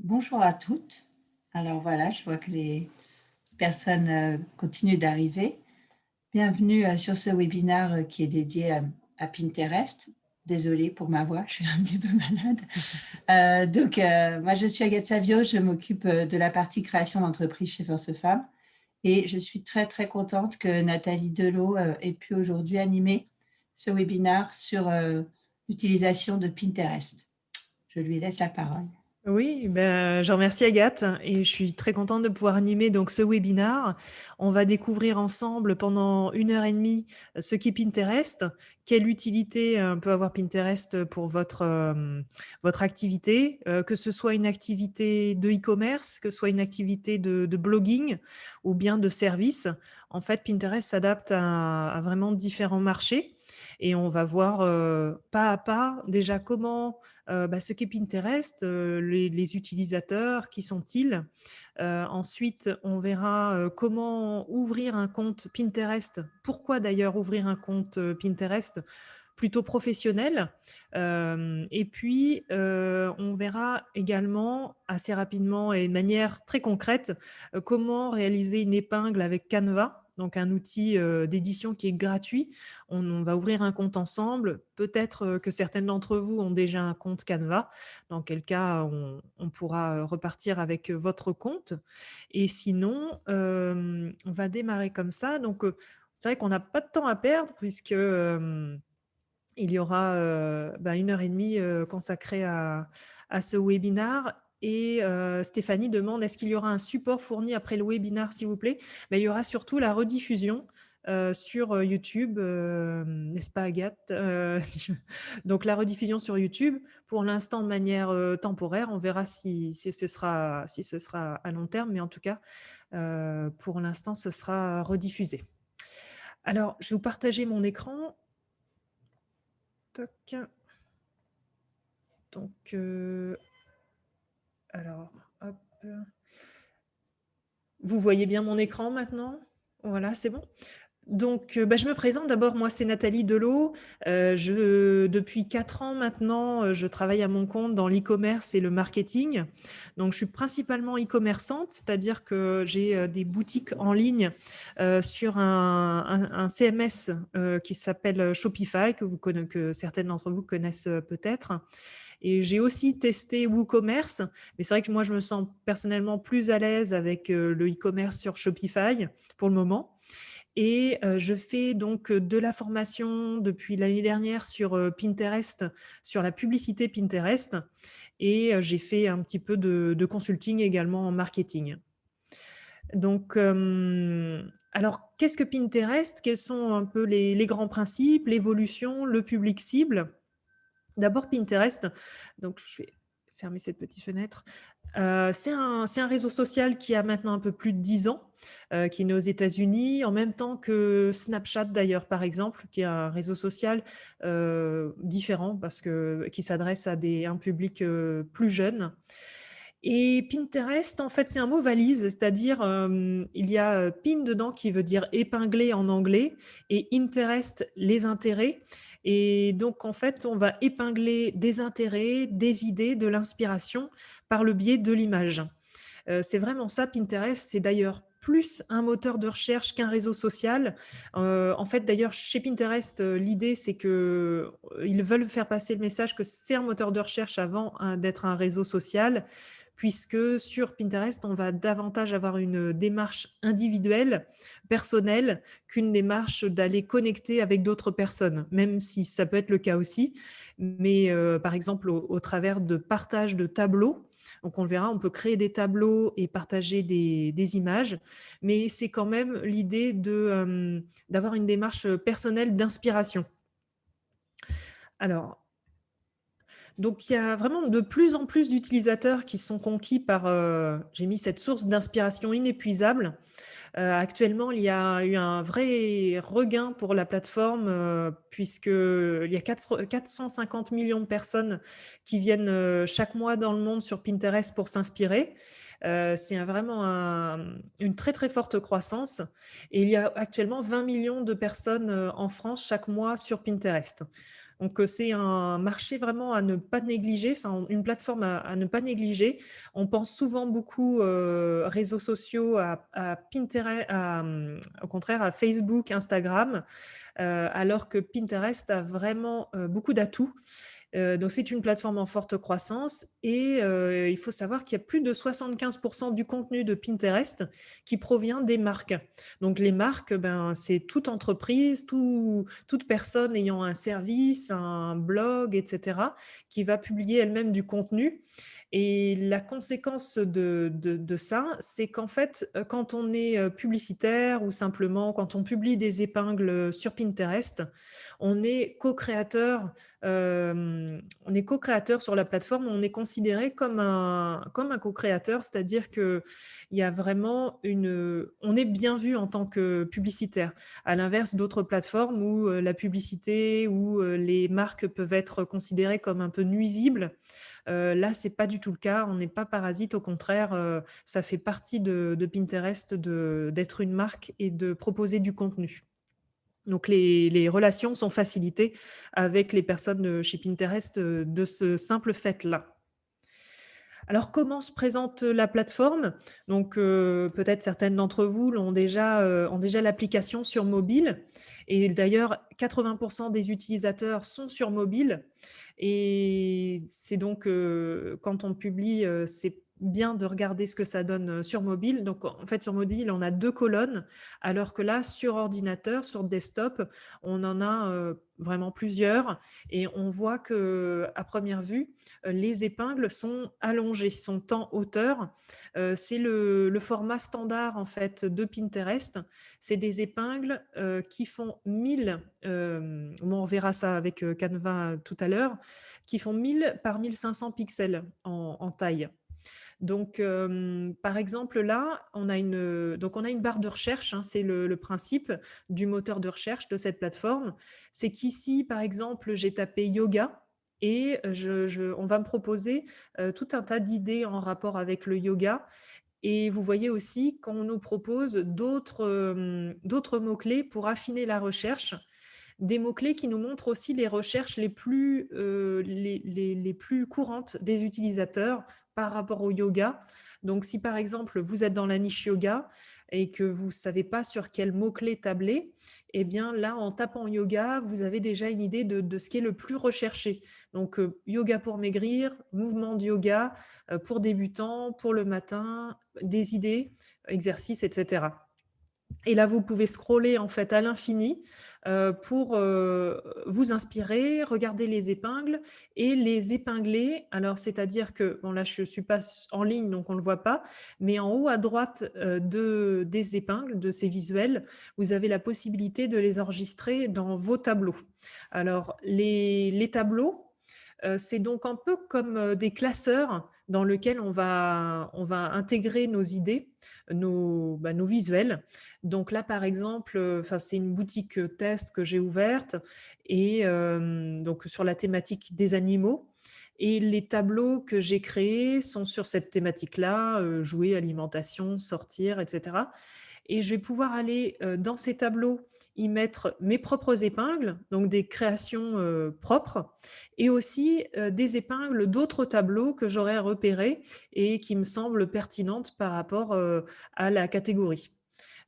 Bonjour à toutes. Alors voilà, je vois que les personnes continuent d'arriver. Bienvenue sur ce webinaire qui est dédié à Pinterest. Désolée pour ma voix, je suis un petit peu malade. Moi, je suis Agathe Savio, je m'occupe de la partie création d'entreprise chez Force Femmes. Et je suis très, très contente que Nathalie Delot ait pu aujourd'hui animer ce webinaire sur l'utilisation de Pinterest. Je lui laisse la parole. Oui, je remercie Agathe et je suis très contente de pouvoir animer donc ce webinaire. On va découvrir ensemble pendant 1 heure et demie ce qu'est Pinterest, quelle utilité peut avoir Pinterest pour votre activité, que ce soit une activité de e-commerce, que ce soit une activité de blogging ou bien de service. En fait, Pinterest s'adapte à vraiment différents marchés et on va voir pas à pas déjà comment ce qu'est Pinterest, les utilisateurs, qui sont-ils? Ensuite, on verra comment ouvrir un compte Pinterest. Pourquoi d'ailleurs ouvrir un compte Pinterest plutôt professionnel? Et puis, on verra également assez rapidement et de manière très concrète comment réaliser une épingle avec Canva, donc un outil d'édition qui est gratuit. On va ouvrir un compte ensemble. Peut-être que certaines d'entre vous ont déjà un compte Canva, dans quel cas on pourra repartir avec votre compte. Et sinon, on va démarrer comme ça. Donc, c'est vrai qu'on n'a pas de temps à perdre puisque il y aura 1 heure et demie consacrée à ce webinaire. Et Stéphanie demande, est-ce qu'il y aura un support fourni après le webinaire, s'il vous plaît? Il y aura surtout la rediffusion sur YouTube, n'est-ce pas Agathe? Donc la rediffusion sur YouTube, pour l'instant de manière temporaire, on verra si ce sera à long terme, mais en tout cas, pour l'instant, ce sera rediffusé. Alors, je vais vous partager mon écran. Toc. Donc, alors, hop. Vous voyez bien mon écran maintenant? Voilà, c'est bon? Donc, je me présente. D'abord, moi, c'est Nathalie Delot. Depuis 4 ans maintenant, je travaille à mon compte dans l'e-commerce et le marketing. Donc, je suis principalement e-commerçante, c'est-à-dire que j'ai des boutiques en ligne sur un CMS qui s'appelle Shopify, que certaines d'entre vous connaissent peut-être. Et j'ai aussi testé WooCommerce, mais c'est vrai que moi, je me sens personnellement plus à l'aise avec le e-commerce sur Shopify pour le moment. Et je fais donc de la formation depuis l'année dernière sur Pinterest, sur la publicité Pinterest. Et j'ai fait un petit peu de consulting également en marketing. Donc, alors, qu'est-ce que Pinterest? Quels sont un peu les grands principes, l'évolution, le public cible? D'abord Pinterest, donc je vais fermer cette petite fenêtre. C'est un réseau social qui a maintenant un peu plus de 10 ans, qui est né aux États-Unis, en même temps que Snapchat d'ailleurs, par exemple, qui est un réseau social différent parce qui s'adresse à un public plus jeune. Et Pinterest, en fait, c'est un mot valise, c'est-à-dire il y a pin dedans qui veut dire épingler en anglais et interest, les intérêts. Et donc, en fait, on va épingler des intérêts, des idées, de l'inspiration par le biais de l'image. C'est vraiment ça, Pinterest. C'est d'ailleurs plus un moteur de recherche qu'un réseau social. En fait, d'ailleurs, chez Pinterest, l'idée, c'est qu'ils veulent faire passer le message que c'est un moteur de recherche avant d'être un réseau social, puisque sur Pinterest, on va davantage avoir une démarche individuelle, personnelle, qu'une démarche d'aller connecter avec d'autres personnes, même si ça peut être le cas aussi. Mais par exemple, au travers de partage de tableaux, donc on le verra, on peut créer des tableaux et partager des images, mais c'est quand même l'idée d'avoir une démarche personnelle d'inspiration. Alors, donc il y a vraiment de plus en plus d'utilisateurs qui sont conquis par, j'ai mis cette source d'inspiration inépuisable. Actuellement, il y a eu un vrai regain pour la plateforme puisqu'il y a 450 millions de personnes qui viennent chaque mois dans le monde sur Pinterest pour s'inspirer. C'est vraiment une très très forte croissance et il y a actuellement 20 millions de personnes en France chaque mois sur Pinterest. Donc, c'est un marché vraiment à ne pas négliger, enfin une plateforme à ne pas négliger. On pense souvent beaucoup réseaux sociaux, à Pinterest, au contraire à Facebook, Instagram, alors que Pinterest a vraiment beaucoup d'atouts. Donc, c'est une plateforme en forte croissance et il faut savoir qu'il y a plus de 75% du contenu de Pinterest qui provient des marques. Donc, les marques, ben, c'est toute entreprise, toute personne ayant un service, un blog, etc., qui va publier elle-même du contenu. Et la conséquence de ça, c'est qu'en fait, quand on est publicitaire ou simplement quand on publie des épingles sur Pinterest, on est co-créateur sur la plateforme, on est considéré comme un co-créateur, c'est-à-dire qu'il y a vraiment on est bien vu en tant que publicitaire, à l'inverse d'autres plateformes où la publicité, où les marques peuvent être considérées comme un peu nuisibles. Là, c'est pas du tout le cas, on n'est pas parasite, au contraire, ça fait partie de Pinterest d'être une marque et de proposer du contenu. Donc les relations sont facilitées avec les personnes chez Pinterest de ce simple fait-là. Alors, comment se présente la plateforme? Donc, peut-être certaines d'entre vous ont déjà l'application sur mobile et d'ailleurs 80% des utilisateurs sont sur mobile et c'est donc, quand on publie, c'est bien de regarder ce que ça donne, sur mobile. Donc en fait, sur mobile, on a 2 colonnes, alors que là, sur ordinateur, sur desktop, on en a, vraiment plusieurs et on voit qu'à première vue, les épingles sont allongées, sont en hauteur. C'est le format standard en fait de Pinterest. C'est des épingles qui font 1000, bon, on verra ça avec Canva tout à l'heure, qui font 1000 par 1500 pixels en taille. Donc, par exemple, là, donc on a une barre de recherche, hein, c'est le principe du moteur de recherche de cette plateforme. C'est qu'ici, par exemple, j'ai tapé yoga et on va me proposer tout un tas d'idées en rapport avec le yoga. Et vous voyez aussi qu'on nous propose d'autres mots-clés pour affiner la recherche, des mots-clés qui nous montrent aussi les recherches les plus courantes des utilisateurs par rapport au yoga. Donc, si par exemple, vous êtes dans la niche yoga et que vous ne savez pas sur quel mot-clé tabler, eh bien là, en tapant yoga, vous avez déjà une idée de ce qui est le plus recherché. Donc, yoga pour maigrir, mouvement de yoga pour débutants, pour le matin, des idées, exercices, etc. Et là, vous pouvez scroller en fait à l'infini pour vous inspirer, regarder les épingles et les épingler. Alors, c'est-à-dire que, bon là, je ne suis pas en ligne, donc on ne le voit pas, mais en haut à droite des épingles, de ces visuels, vous avez la possibilité de les enregistrer dans vos tableaux. Alors, les tableaux, c'est donc un peu comme des classeurs dans lesquels on va intégrer nos idées, nos visuels. Donc là, par exemple, c'est une boutique test que j'ai ouverte et donc sur la thématique des animaux. Et les tableaux que j'ai créés sont sur cette thématique-là, jouer, alimentation, sortir, etc. Et je vais pouvoir aller dans ces tableaux y mettre mes propres épingles, donc des créations propres, et aussi des épingles d'autres tableaux que j'aurais repérés et qui me semblent pertinentes par rapport à la catégorie.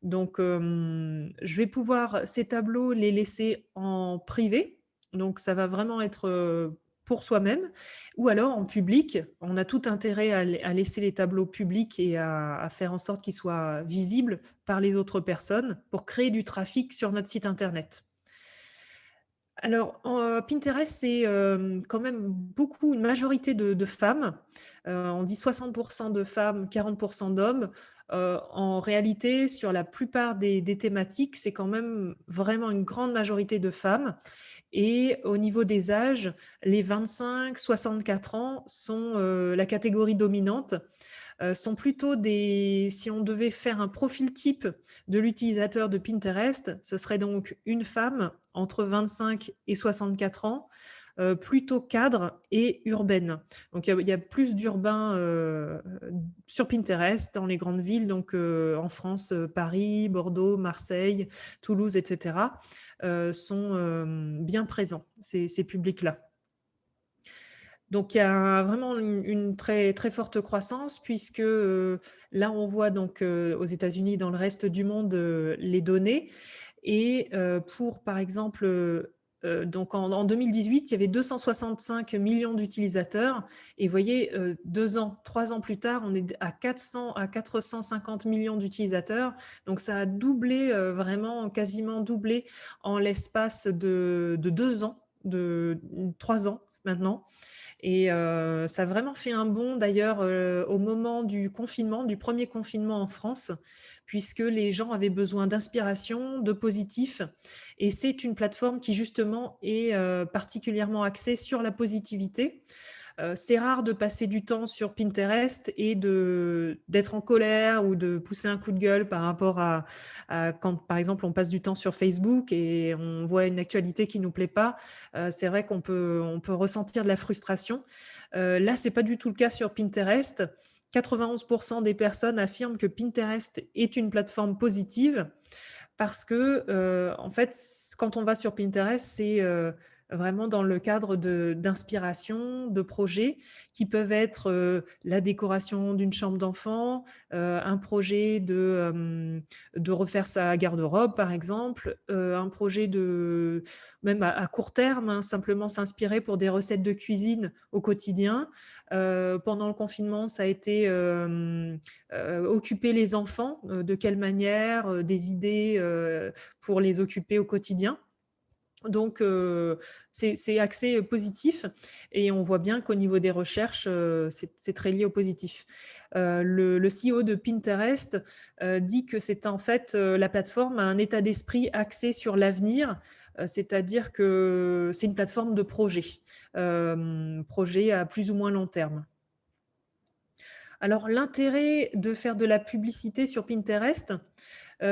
Donc, je vais pouvoir ces tableaux les laisser en privé. Donc, ça va vraiment être pour soi-même, ou alors en public. On a tout intérêt à laisser les tableaux publics et à faire en sorte qu'ils soient visibles par les autres personnes pour créer du trafic sur notre site internet. Alors, Pinterest, c'est quand même une majorité de femmes. On dit 60% de femmes, 40% d'hommes. En réalité, sur la plupart des thématiques, c'est quand même vraiment une grande majorité de femmes. Et au niveau des âges, les 25-64 ans sont la catégorie dominante. Sont plutôt si on devait faire un profil type de l'utilisateur de Pinterest, ce serait donc une femme entre 25 et 64 ans, plutôt cadre et urbaine. Donc il y a plus d'urbains sur Pinterest dans les grandes villes, donc en France, Paris, Bordeaux, Marseille, Toulouse, etc., sont bien présents, ces publics-là. Donc il y a vraiment une très, très forte croissance puisque là, on voit donc aux États-Unis, dans le reste du monde, les données. Et pour, par exemple, donc en 2018, il y avait 265 millions d'utilisateurs. Et vous voyez, 2 ans, 3 ans plus tard, on est à 400 à 450 millions d'utilisateurs. Donc ça a doublé, vraiment quasiment doublé en l'espace de 2 ans, de 3 ans maintenant. Et ça a vraiment fait un bond d'ailleurs au moment du confinement, du premier confinement en France, puisque les gens avaient besoin d'inspiration, de positif. Et c'est une plateforme qui justement est particulièrement axée sur la positivité. C'est rare de passer du temps sur Pinterest et d'être en colère ou de pousser un coup de gueule par rapport à quand, par exemple, on passe du temps sur Facebook et on voit une actualité qui ne nous plaît pas. C'est vrai on peut ressentir de la frustration. Là, ce n'est pas du tout le cas sur Pinterest. 91% des personnes affirment que Pinterest est une plateforme positive parce que, en fait, quand on va sur Pinterest, c'est vraiment dans le cadre d'inspiration, de projets qui peuvent être la décoration d'une chambre d'enfant, un projet de refaire sa garde-robe, par exemple, un projet même à court terme, hein, simplement s'inspirer pour des recettes de cuisine au quotidien. Pendant le confinement, ça a été occuper les enfants, de quelle manière, des idées pour les occuper au quotidien. Donc, c'est axé positif et on voit bien qu'au niveau des recherches, c'est très lié au positif. Le CEO de Pinterest dit que c'est en fait la plateforme a un état d'esprit axé sur l'avenir, c'est-à-dire que c'est une plateforme de projet à plus ou moins long terme. Alors, l'intérêt de faire de la publicité sur Pinterest,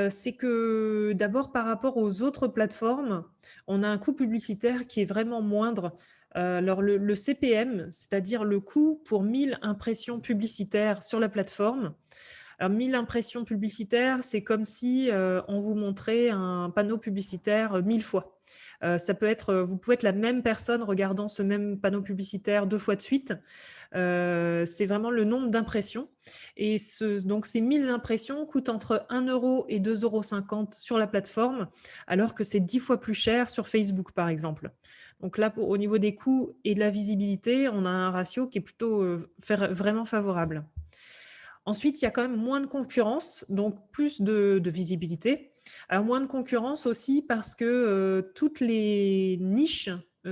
c'est que d'abord par rapport aux autres plateformes, on a un coût publicitaire qui est vraiment moindre. Alors le CPM, c'est-à-dire le coût pour 1000 impressions publicitaires sur la plateforme. Alors 1000 impressions publicitaires, c'est comme si on vous montrait un panneau publicitaire 1000 fois. Ça peut être, vous pouvez être la même personne regardant ce même panneau publicitaire 2 fois de suite. C'est vraiment le nombre d'impressions. Et donc, ces 1000 impressions coûtent entre 1 euro et 2,50 € sur la plateforme, alors que c'est 10 fois plus cher sur Facebook, par exemple. Donc là, au niveau des coûts et de la visibilité, on a un ratio qui est plutôt vraiment favorable. Ensuite, il y a quand même moins de concurrence, donc plus de visibilité. Alors, moins de concurrence aussi parce que toutes les niches,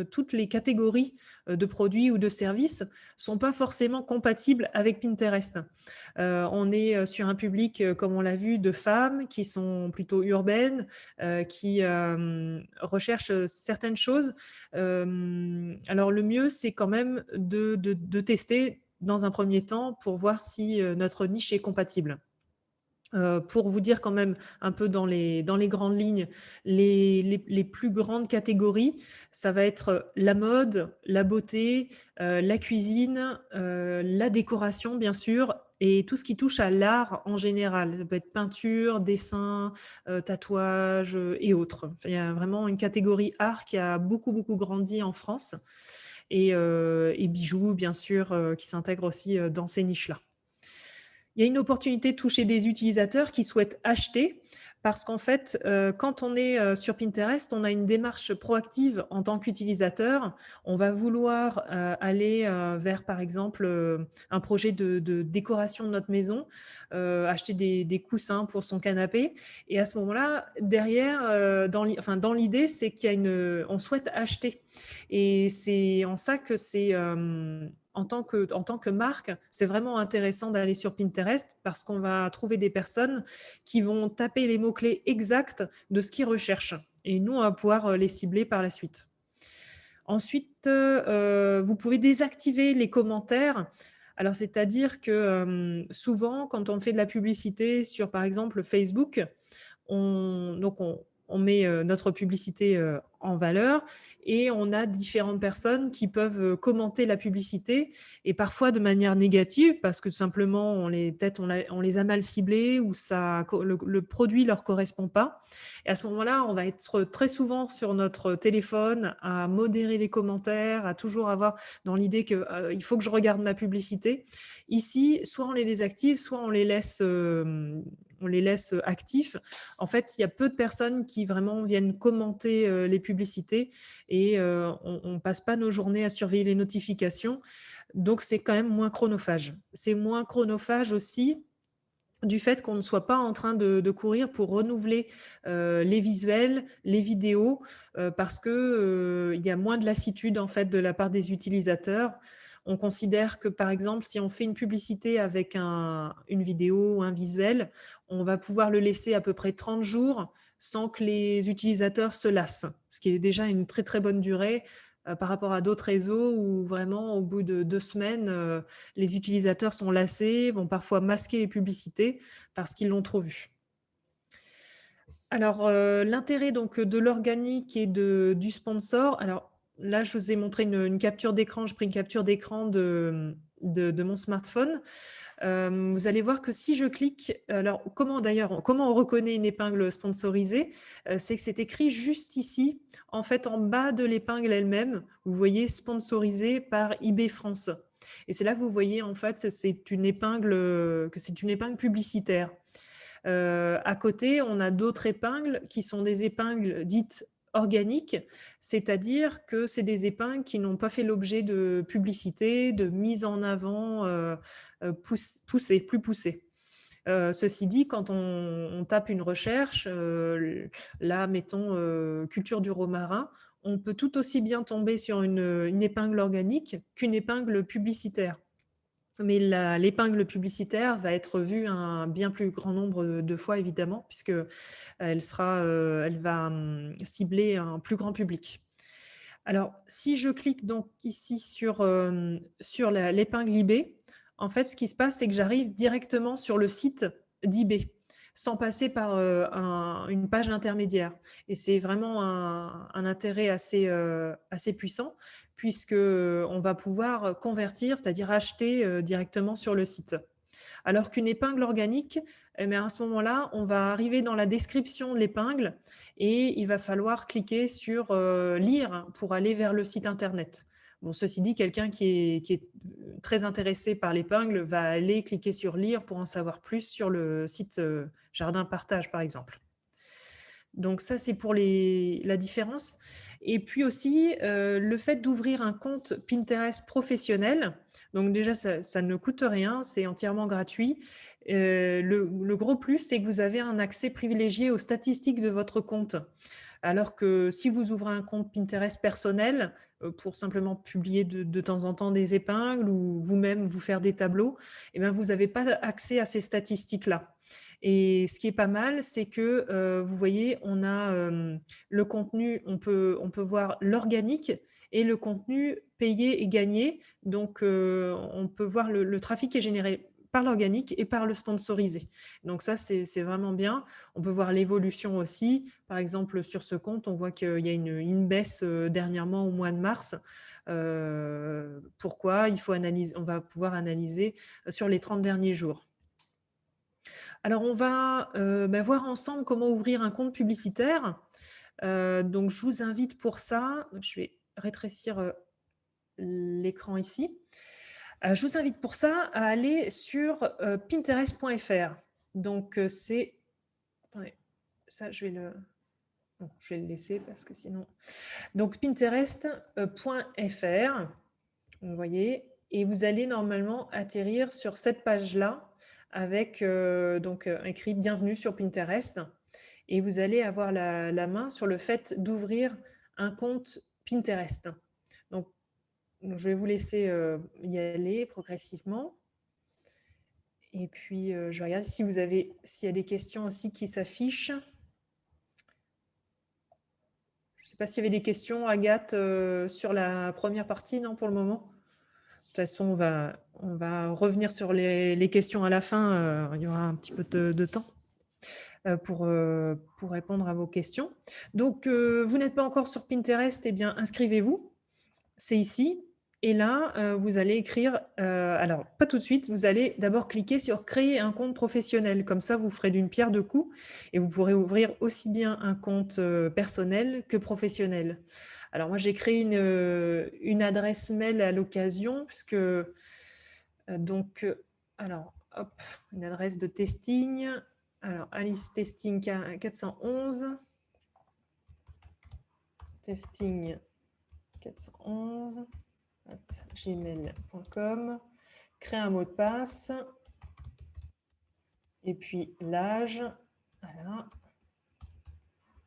toutes les catégories de produits ou de services ne sont pas forcément compatibles avec Pinterest. On est sur un public, comme on l'a vu, de femmes qui sont plutôt urbaines, qui recherchent certaines choses. Alors, le mieux, c'est quand même de tester dans un premier temps pour voir si notre niche est compatible. Pour vous dire quand même un peu dans les grandes lignes, les plus grandes catégories, ça va être la mode, la beauté, la cuisine, la décoration bien sûr, et tout ce qui touche à l'art en général. Ça peut être peinture, dessin, tatouage et autres. Enfin, il y a vraiment une catégorie art qui a beaucoup, beaucoup grandi en France, et bijoux bien sûr qui s'intègrent aussi dans ces niches-là. Il y a une opportunité de toucher des utilisateurs qui souhaitent acheter parce qu'en fait, quand on est sur Pinterest, on a une démarche proactive en tant qu'utilisateur. On va vouloir aller vers, par exemple, un projet de décoration de notre maison, acheter des coussins pour son canapé. Et à ce moment-là, derrière, dans l'idée, c'est on souhaite acheter. Et c'est en ça que c'est en tant que marque, c'est vraiment intéressant d'aller sur Pinterest parce qu'on va trouver des personnes qui vont taper les mots-clés exacts de ce qu'ils recherchent. Et nous, on va pouvoir les cibler par la suite. Ensuite, vous pouvez désactiver les commentaires. Alors, c'est-à-dire que souvent, quand on fait de la publicité sur, par exemple, Facebook, on met notre publicité en valeur et on a différentes personnes qui peuvent commenter la publicité et parfois de manière négative parce que simplement peut-être on les a mal ciblés ou le produit leur correspond pas. Et à ce moment-là, on va être très souvent sur notre téléphone à modérer les commentaires, à toujours avoir dans l'idée que il faut que je regarde ma publicité. Ici, soit on les désactive, soit on les laisse actifs. En fait, il y a peu de personnes qui vraiment viennent commenter les publicités et on ne passe pas nos journées à surveiller les notifications. Donc, c'est quand même moins chronophage. C'est moins chronophage aussi du fait qu'on ne soit pas en train de courir pour renouveler les visuels, les vidéos, parce que il y a moins de lassitude en fait de la part des utilisateurs. On considère que par exemple, si on fait une publicité avec une vidéo ou un visuel, on va pouvoir le laisser à peu près 30 jours sans que les utilisateurs se lassent, ce qui est déjà une très très bonne durée par rapport à d'autres réseaux où vraiment au bout de 2 semaines, les utilisateurs sont lassés, vont parfois masquer les publicités parce qu'ils l'ont trop vu. Alors, l'intérêt donc de l'organique et du sponsor, alors là, je vous ai montré une capture d'écran, je pris une capture d'écran de mon smartphone. Vous allez voir que si je clique, alors comment on reconnaît une épingle sponsorisée? C'est que c'est écrit juste ici, en fait, en bas de l'épingle elle-même, vous voyez sponsorisé par eBay France. Et c'est là que vous voyez en fait que c'est une épingle publicitaire. À côté, on a d'autres épingles qui sont des épingles dites organiques, c'est-à-dire que c'est des épingles qui n'ont pas fait l'objet de publicité, de mise en avant plus poussée. Ceci dit, quand on tape une recherche, là, mettons culture du romarin, on peut tout aussi bien tomber sur une épingle organique qu'une épingle publicitaire. Mais l'épingle publicitaire va être vue un bien plus grand nombre de fois, évidemment, puisque elle va cibler un plus grand public. Alors, si je clique donc ici sur l'épingle eBay, en fait, ce qui se passe, c'est que j'arrive directement sur le site d'eBay, sans passer par une page intermédiaire. Et c'est vraiment un intérêt assez puissant, puisqu'on va pouvoir convertir, c'est-à-dire acheter directement sur le site. Alors qu'une épingle organique, à ce moment-là, on va arriver dans la description de l'épingle et il va falloir cliquer sur lire pour aller vers le site internet. Bon, ceci dit, quelqu'un qui est très intéressé par l'épingle va aller cliquer sur lire pour en savoir plus sur le site Jardin Partage, par exemple. Donc ça, c'est pour la différence. Et puis aussi, le fait d'ouvrir un compte Pinterest professionnel. Donc déjà, ça ne coûte rien, c'est entièrement gratuit. Le gros plus, c'est que vous avez un accès privilégié aux statistiques de votre compte. Alors que si vous ouvrez un compte Pinterest personnel pour simplement publier de temps en temps des épingles ou vous-même vous faire des tableaux, eh bien, vous n'avez pas accès à ces statistiques-là. Et ce qui est pas mal, c'est que vous voyez, on a le contenu, on peut voir l'organique et le contenu payé et gagné. Donc, on peut voir le trafic qui est généré par l'organique et par le sponsorisé. Donc ça, c'est vraiment bien. On peut voir l'évolution aussi. Par exemple, sur ce compte, on voit qu'il y a une baisse dernièrement au mois de mars. Pourquoi? On va pouvoir analyser sur les 30 derniers jours. Alors, on va voir ensemble comment ouvrir un compte publicitaire. Donc, je vous invite pour ça, je vais rétrécir l'écran ici. Je vous invite pour ça à aller sur pinterest.fr. Donc, c'est... Attendez, ça, je vais le... Bon, je vais le laisser parce que sinon... Donc, pinterest.fr, vous voyez, et vous allez normalement atterrir sur cette page-là avec écrit Bienvenue sur Pinterest. Et vous allez avoir la main sur le fait d'ouvrir un compte Pinterest. Donc, je vais vous laisser y aller progressivement. Et puis, je vais regarder s'il y a des questions aussi qui s'affichent. Je ne sais pas s'il y avait des questions, Agathe, sur la première partie, non, pour le moment. De toute façon, on va revenir sur les questions à la fin. Il y aura un petit peu de temps. pour répondre à vos questions. Donc, vous n'êtes pas encore sur Pinterest, eh bien, inscrivez-vous. C'est ici. Et là, vous allez écrire, alors pas tout de suite, vous allez d'abord cliquer sur créer un compte professionnel. Comme ça, vous ferez d'une pierre deux coups et vous pourrez ouvrir aussi bien un compte personnel que professionnel. Alors moi, j'ai créé une adresse mail à l'occasion puisque donc, alors hop, une adresse de testing. Alors Alice Testing 411. Testing 411. gmail.com, créer un mot de passe, et puis l'âge, voilà.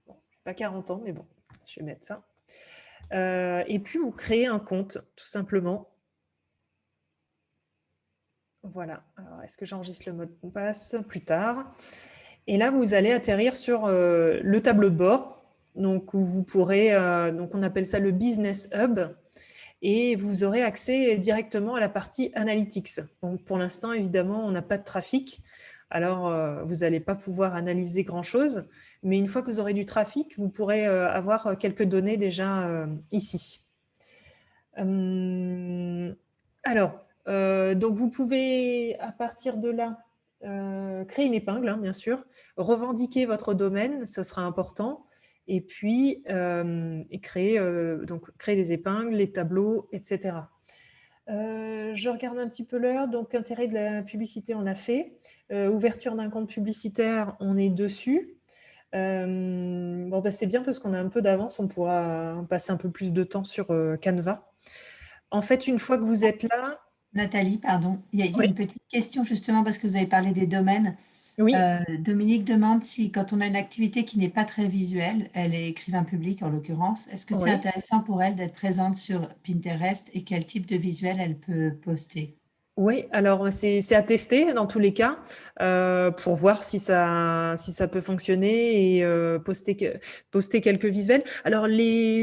Bon, pas 40 ans, mais bon, je vais mettre ça. Et puis, vous créez un compte, tout simplement. Voilà. Alors, est-ce que j'enregistre le mot de passe plus tard? Et là, vous allez atterrir sur le tableau de bord. Donc, où vous pourrez, donc on appelle ça le Business Hub. Et vous aurez accès directement à la partie Analytics. Donc, pour l'instant, évidemment, on n'a pas de trafic. Alors, vous n'allez pas pouvoir analyser grand-chose. Mais une fois que vous aurez du trafic, vous pourrez avoir quelques données déjà ici. Alors, donc vous pouvez, à partir de là, créer une épingle, hein, bien sûr, revendiquer votre domaine, ce sera important, et puis créer des épingles, les tableaux, etc. Je regarde un petit peu l'heure, donc intérêt de la publicité, on a fait. Ouverture d'un compte publicitaire, on est dessus. Bon, bah, c'est bien parce qu'on a un peu d'avance, on pourra passer un peu plus de temps sur Canva. En fait, une fois que vous êtes là… Nathalie, pardon, il y a Oui, une petite question justement parce que vous avez parlé des domaines. oui, Dominique demande si quand on a une activité qui n'est pas très visuelle, elle est écrivain public en l'occurrence, est-ce que c'est oui. intéressant pour elle d'être présente sur Pinterest et quel type de visuel elle peut poster? Oui, alors c'est à tester dans tous les cas pour voir si ça peut fonctionner et poster quelques visuels. Alors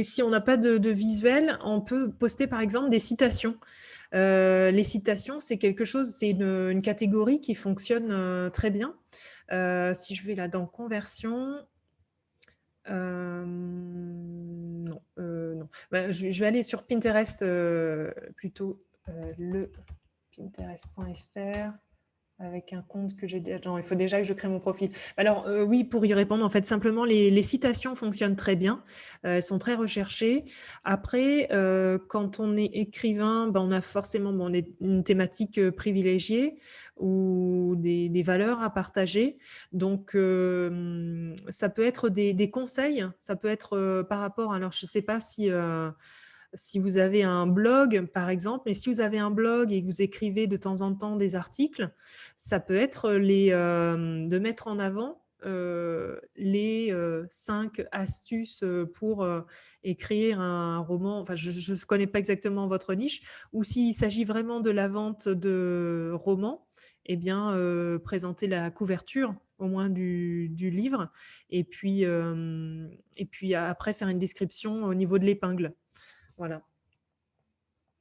si on n'a pas de visuel, on peut poster par exemple des citations. Les citations, c'est quelque chose, c'est une catégorie qui fonctionne très bien. Si je vais là dans conversion, non, non. Ben, je vais aller sur Pinterest plutôt le pinterest.fr avec un compte que j'ai déjà. Non, il faut déjà que je crée mon profil. Alors, oui, pour y répondre, en fait, simplement, les citations fonctionnent très bien. Elles sont très recherchées. Après, quand on est écrivain, ben, on a forcément une thématique privilégiée ou des valeurs à partager. Donc, ça peut être des conseils. Ça peut être par rapport… Alors, je ne sais pas si vous avez un blog, par exemple, mais si vous avez un blog et que vous écrivez de temps en temps des articles, ça peut être de mettre en avant les 5 astuces pour écrire un roman. Enfin, je ne connais pas exactement votre niche. Ou s'il s'agit vraiment de la vente de romans, eh bien, présenter la couverture au moins du livre et puis après faire une description au niveau de l'épingle. Voilà.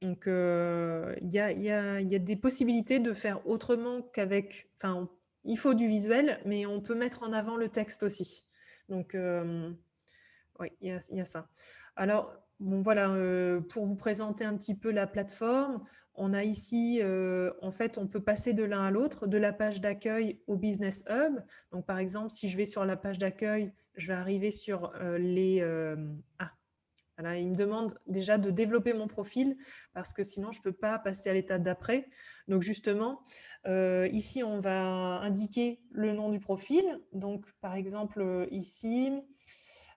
Donc, il y a des possibilités de faire autrement qu'avec… Enfin, il faut du visuel, mais on peut mettre en avant le texte aussi. Donc, oui, il y a ça. Alors, bon, voilà, pour vous présenter un petit peu la plateforme, on a ici, en fait, on peut passer de l'un à l'autre, de la page d'accueil au Business Hub. Donc, par exemple, si je vais sur la page d'accueil, je vais arriver sur voilà, il me demande déjà de développer mon profil parce que sinon, je ne peux pas passer à l'étape d'après. Donc, justement, ici, on va indiquer le nom du profil. Donc, par exemple, ici,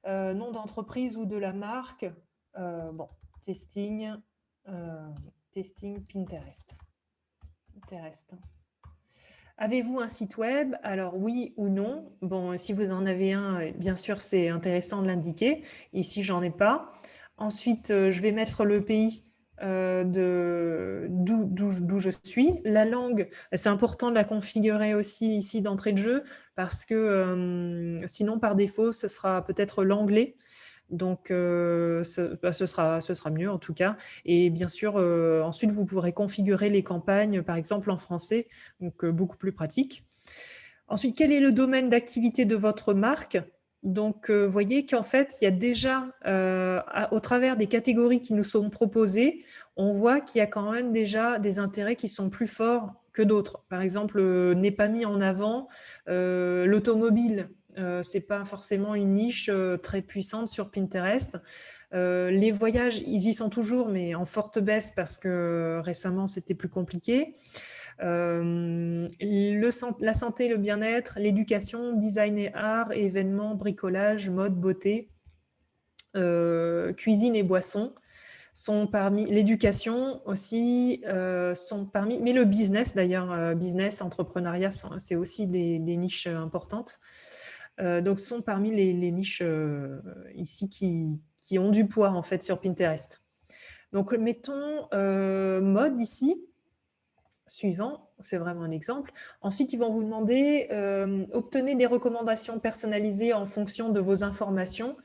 nom d'entreprise ou de la marque. Bon, testing Pinterest. Pinterest. Avez-vous un site web? Alors oui ou non. Bon, si vous en avez un, bien sûr, c'est intéressant de l'indiquer. Ici, j'en ai pas. Ensuite, je vais mettre le pays d'où je suis. La langue, c'est important de la configurer aussi ici d'entrée de jeu parce que sinon, par défaut, ce sera peut-être l'anglais. Donc, ce sera mieux en tout cas. Et bien sûr, ensuite, vous pourrez configurer les campagnes, par exemple en français, donc beaucoup plus pratique. Ensuite, quel est le domaine d'activité de votre marque? Donc, vous voyez qu'en fait, il y a déjà, au travers des catégories qui nous sont proposées, on voit qu'il y a quand même déjà des intérêts qui sont plus forts que d'autres. Par exemple, n'est pas mis en avant l'automobile. Ce n'est pas forcément une niche très puissante sur Pinterest. Les voyages, ils y sont toujours, mais en forte baisse parce que récemment, c'était plus compliqué. La santé, le bien-être, l'éducation, design et art, événements, bricolage, mode, beauté, cuisine et boissons sont parmi, l'éducation aussi sont parmi, mais le business d'ailleurs, business, entrepreneuriat, c'est aussi des niches importantes. Donc sont parmi les niches ici qui ont du poids en fait sur Pinterest. Donc mettons mode ici. Suivant, c'est vraiment un exemple. Ensuite, ils vont vous demander obtenez des recommandations personnalisées en fonction de vos informations.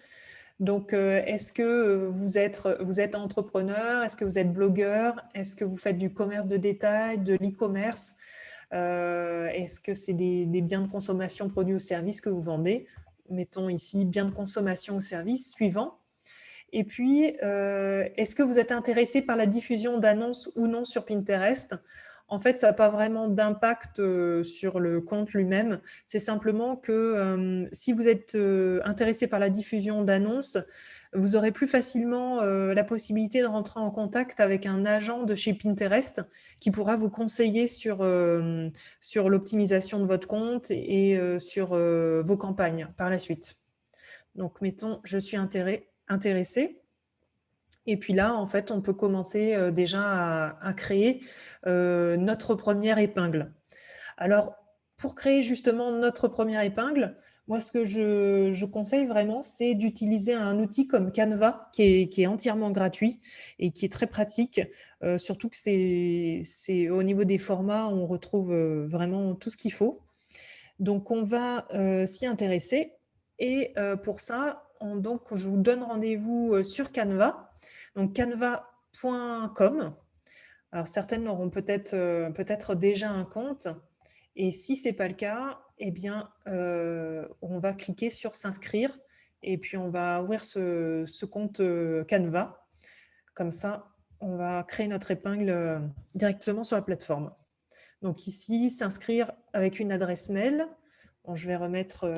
Donc, est-ce que vous êtes entrepreneur? Est-ce que vous êtes blogueur? Est-ce que vous faites du commerce de détail, de l'e-commerce? Est-ce que c'est des biens de consommation, produits ou services que vous vendez? Mettons ici biens de consommation ou services. Suivant. Et puis, est-ce que vous êtes intéressé par la diffusion d'annonces ou non sur Pinterest? En fait, ça n'a pas vraiment d'impact sur le compte lui-même. C'est simplement que si vous êtes intéressé par la diffusion d'annonces, vous aurez plus facilement la possibilité de rentrer en contact avec un agent de chez Pinterest qui pourra vous conseiller sur l'optimisation de votre compte et sur vos campagnes par la suite. Donc, mettons, je suis intéressé. Et puis là, en fait, on peut commencer déjà à créer notre première épingle. Alors, pour créer justement notre première épingle, moi, ce que je conseille vraiment, c'est d'utiliser un outil comme Canva, qui est entièrement gratuit et qui est très pratique. Surtout que c'est au niveau des formats, on retrouve vraiment tout ce qu'il faut. Donc, on va s'y intéresser. Et pour ça, donc, je vous donne rendez-vous sur Canva. Donc, canva.com. Alors, certaines auront peut-être déjà un compte. Et si ce n'est pas le cas, eh bien, on va cliquer sur s'inscrire et puis on va ouvrir ce compte Canva. Comme ça, on va créer notre épingle directement sur la plateforme. Donc ici, s'inscrire avec une adresse mail. Bon, je vais remettre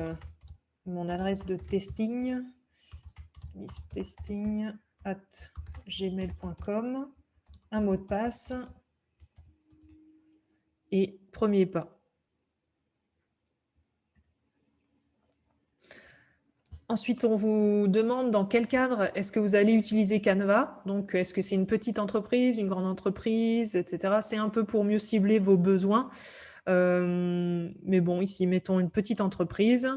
mon adresse de testing, testing@gmail.com, un mot de passe et premier pas. Ensuite, on vous demande dans quel cadre est-ce que vous allez utiliser Canva. Donc, est-ce que c'est une petite entreprise, une grande entreprise, etc. C'est un peu pour mieux cibler vos besoins. Mais bon, ici, mettons une petite entreprise.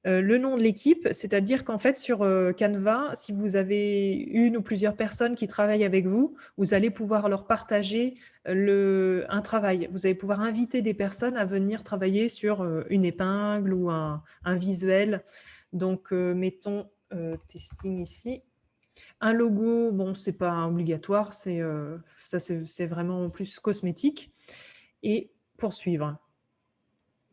Le nom de l'équipe, c'est-à-dire qu'en fait, sur Canva, si vous avez une ou plusieurs personnes qui travaillent avec vous, vous allez pouvoir leur partager un travail. Vous allez pouvoir inviter des personnes à venir travailler sur une épingle ou un visuel. Donc, mettons testing ici. Un logo, bon, ce n'est pas obligatoire, c'est vraiment plus cosmétique. Et poursuivre.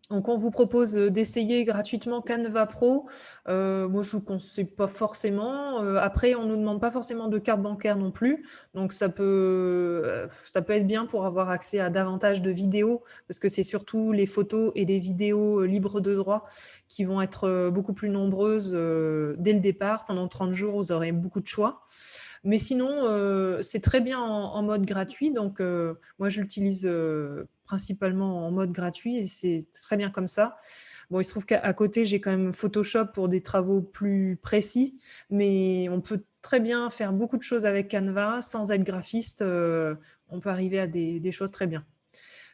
Donc, on vous propose d'essayer gratuitement Canva Pro. Moi, je ne vous conseille pas forcément. Après, on ne nous demande pas forcément de carte bancaire non plus. Donc, ça peut être bien pour avoir accès à davantage de vidéos, parce que c'est surtout les photos et les vidéos libres de droit qui vont être beaucoup plus nombreuses dès le départ. Pendant 30 jours, vous aurez beaucoup de choix. Mais sinon, c'est très bien en mode gratuit. Donc, moi, je l'utilise principalement en mode gratuit et c'est très bien comme ça. Bon, il se trouve qu'à côté, j'ai quand même Photoshop pour des travaux plus précis, mais on peut très bien faire beaucoup de choses avec Canva sans être graphiste. On peut arriver à des choses très bien.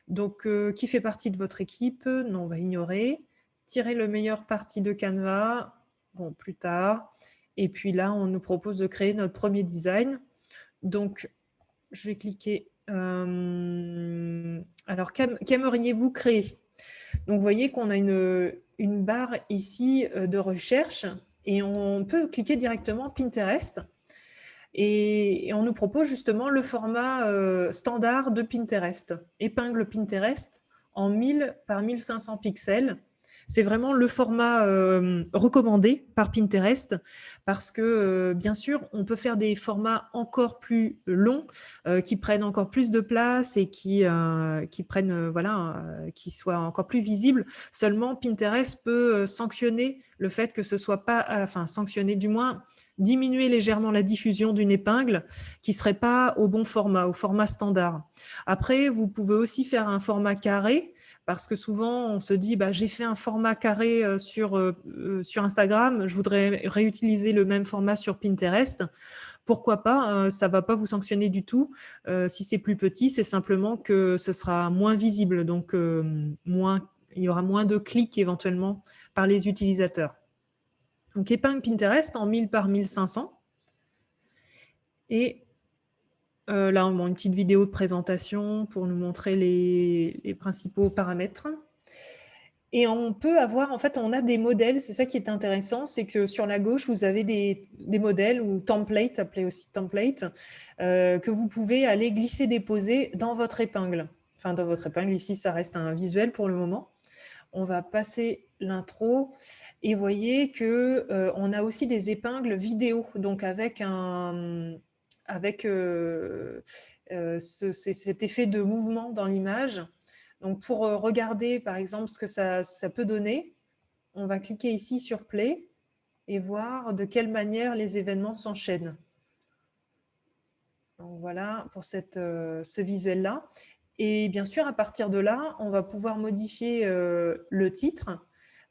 Donc, qui fait partie de votre équipe? Non, on va ignorer. Tirez le meilleur parti de Canva. Bon, plus tard. Et puis là, on nous propose de créer notre premier design. Donc, je vais cliquer. Alors, qu'aimeriez-vous créer? Donc, vous voyez qu'on a une barre ici de recherche et on peut cliquer directement Pinterest. Et on nous propose justement le format standard de Pinterest. Épingle Pinterest en 1000 par 1500 pixels. C'est vraiment le format recommandé par Pinterest parce que, bien sûr, on peut faire des formats encore plus longs qui prennent encore plus de place et qui prennent, qui soient encore plus visibles. Seulement, Pinterest peut sanctionner le fait que ce soit pas, enfin, sanctionner du moins, diminuer légèrement la diffusion d'une épingle qui ne serait pas au bon format, au format standard. Après, vous pouvez aussi faire un format carré parce que souvent, on se dit, j'ai fait un format carré sur Instagram, je voudrais réutiliser le même format sur Pinterest. Pourquoi pas, ça ne va pas vous sanctionner du tout. Si c'est plus petit, c'est simplement que ce sera moins visible, donc il y aura moins de clics éventuellement par les utilisateurs. Donc, épingle Pinterest en 1000 par 1500. Et là, on a une petite vidéo de présentation pour nous montrer les principaux paramètres. Et on peut avoir, en fait, on a des modèles, c'est ça qui est intéressant, c'est que sur la gauche, vous avez des modèles ou templates, appelés aussi templates, que vous pouvez aller glisser, déposer dans votre épingle. Enfin, dans votre épingle, ici, ça reste un visuel pour le moment. On va passer l'intro et vous voyez qu'on a aussi des épingles vidéo, donc avec cet effet de mouvement dans l'image. Donc, pour regarder, par exemple, ce que ça peut donner, on va cliquer ici sur Play et voir de quelle manière les événements s'enchaînent. Donc, voilà pour ce visuel-là. Et bien sûr, à partir de là, on va pouvoir modifier le titre,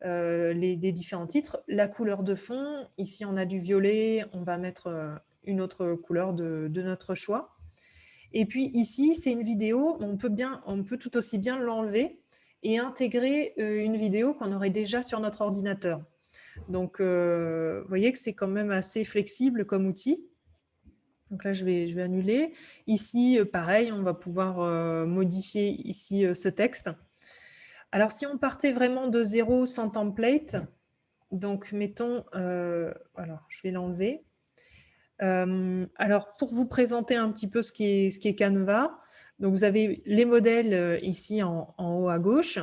les différents titres, la couleur de fond. Ici, on a du violet, on va mettre une autre couleur de notre choix. Et puis ici, c'est une vidéo, on peut tout aussi bien l'enlever et intégrer une vidéo qu'on aurait déjà sur notre ordinateur. Donc, vous voyez que c'est quand même assez flexible comme outil. Donc là, je vais annuler. Ici, pareil, on va pouvoir modifier ici ce texte. Alors, si on partait vraiment de zéro sans template, donc mettons, alors je vais l'enlever. Alors, pour vous présenter un petit peu ce qui est Canva, donc vous avez les modèles ici en haut à gauche.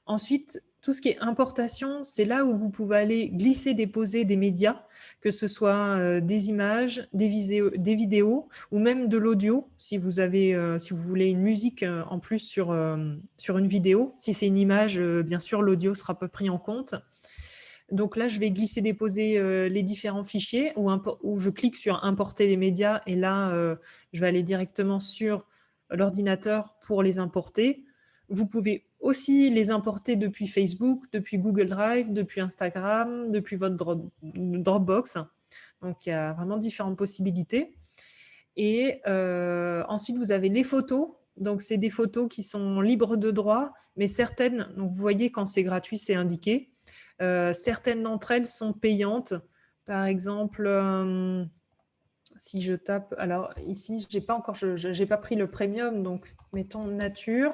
Ensuite, tout ce qui est importation, c'est là où vous pouvez aller glisser, déposer des médias, que ce soit des images, des vidéos ou même de l'audio, si vous voulez une musique en plus sur une vidéo. Si c'est une image, bien sûr, l'audio ne sera pas pris en compte. Donc là, je vais glisser, déposer les différents fichiers ou je clique sur importer les médias et là, je vais aller directement sur l'ordinateur pour les importer. Vous pouvez aussi les importer depuis Facebook, depuis Google Drive, depuis Instagram, depuis votre Dropbox. Donc, il y a vraiment différentes possibilités. Et ensuite, vous avez les photos. Donc, c'est des photos qui sont libres de droit, mais certaines, donc vous voyez quand c'est gratuit, c'est indiqué. Certaines d'entre elles sont payantes. Par exemple, si je tape, alors ici, j'ai pas pris le premium, donc mettons nature.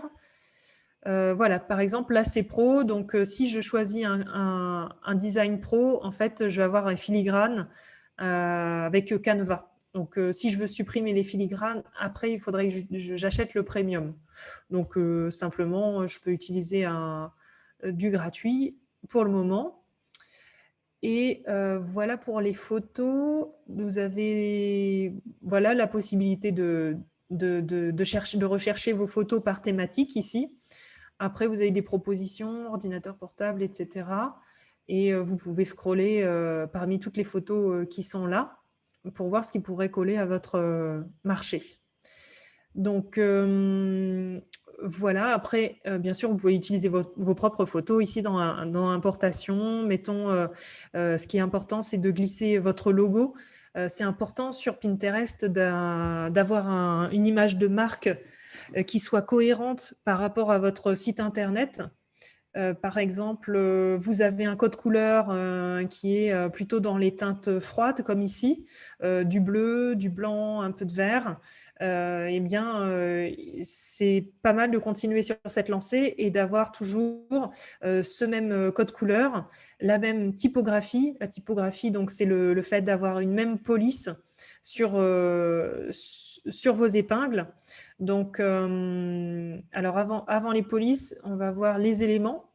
Voilà, par exemple, là, c'est pro. Donc, si je choisis un design pro, en fait, je vais avoir un filigrane avec Canva. Donc, si je veux supprimer les filigranes, après, il faudrait que j'achète le premium. Donc, simplement, je peux utiliser du gratuit pour le moment. Et voilà pour les photos. Vous avez la possibilité de rechercher vos photos par thématique ici. Après, vous avez des propositions, ordinateur portable, etc. Et vous pouvez scroller parmi toutes les photos qui sont là pour voir ce qui pourrait coller à votre marché. Donc, voilà. Après, bien sûr, vous pouvez utiliser vos propres photos ici dans Importation. Mettons, ce qui est important, c'est de glisser votre logo. C'est important sur Pinterest d'avoir une image de marque qui soit cohérente par rapport à votre site internet. Par exemple, vous avez un code couleur qui est plutôt dans les teintes froides, comme ici, du bleu, du blanc, un peu de vert. Eh bien, c'est pas mal de continuer sur cette lancée et d'avoir toujours ce même code couleur, la même typographie. La typographie, donc, c'est le fait d'avoir une même police sur vos épingles. Donc, alors avant les polices, on va voir les éléments.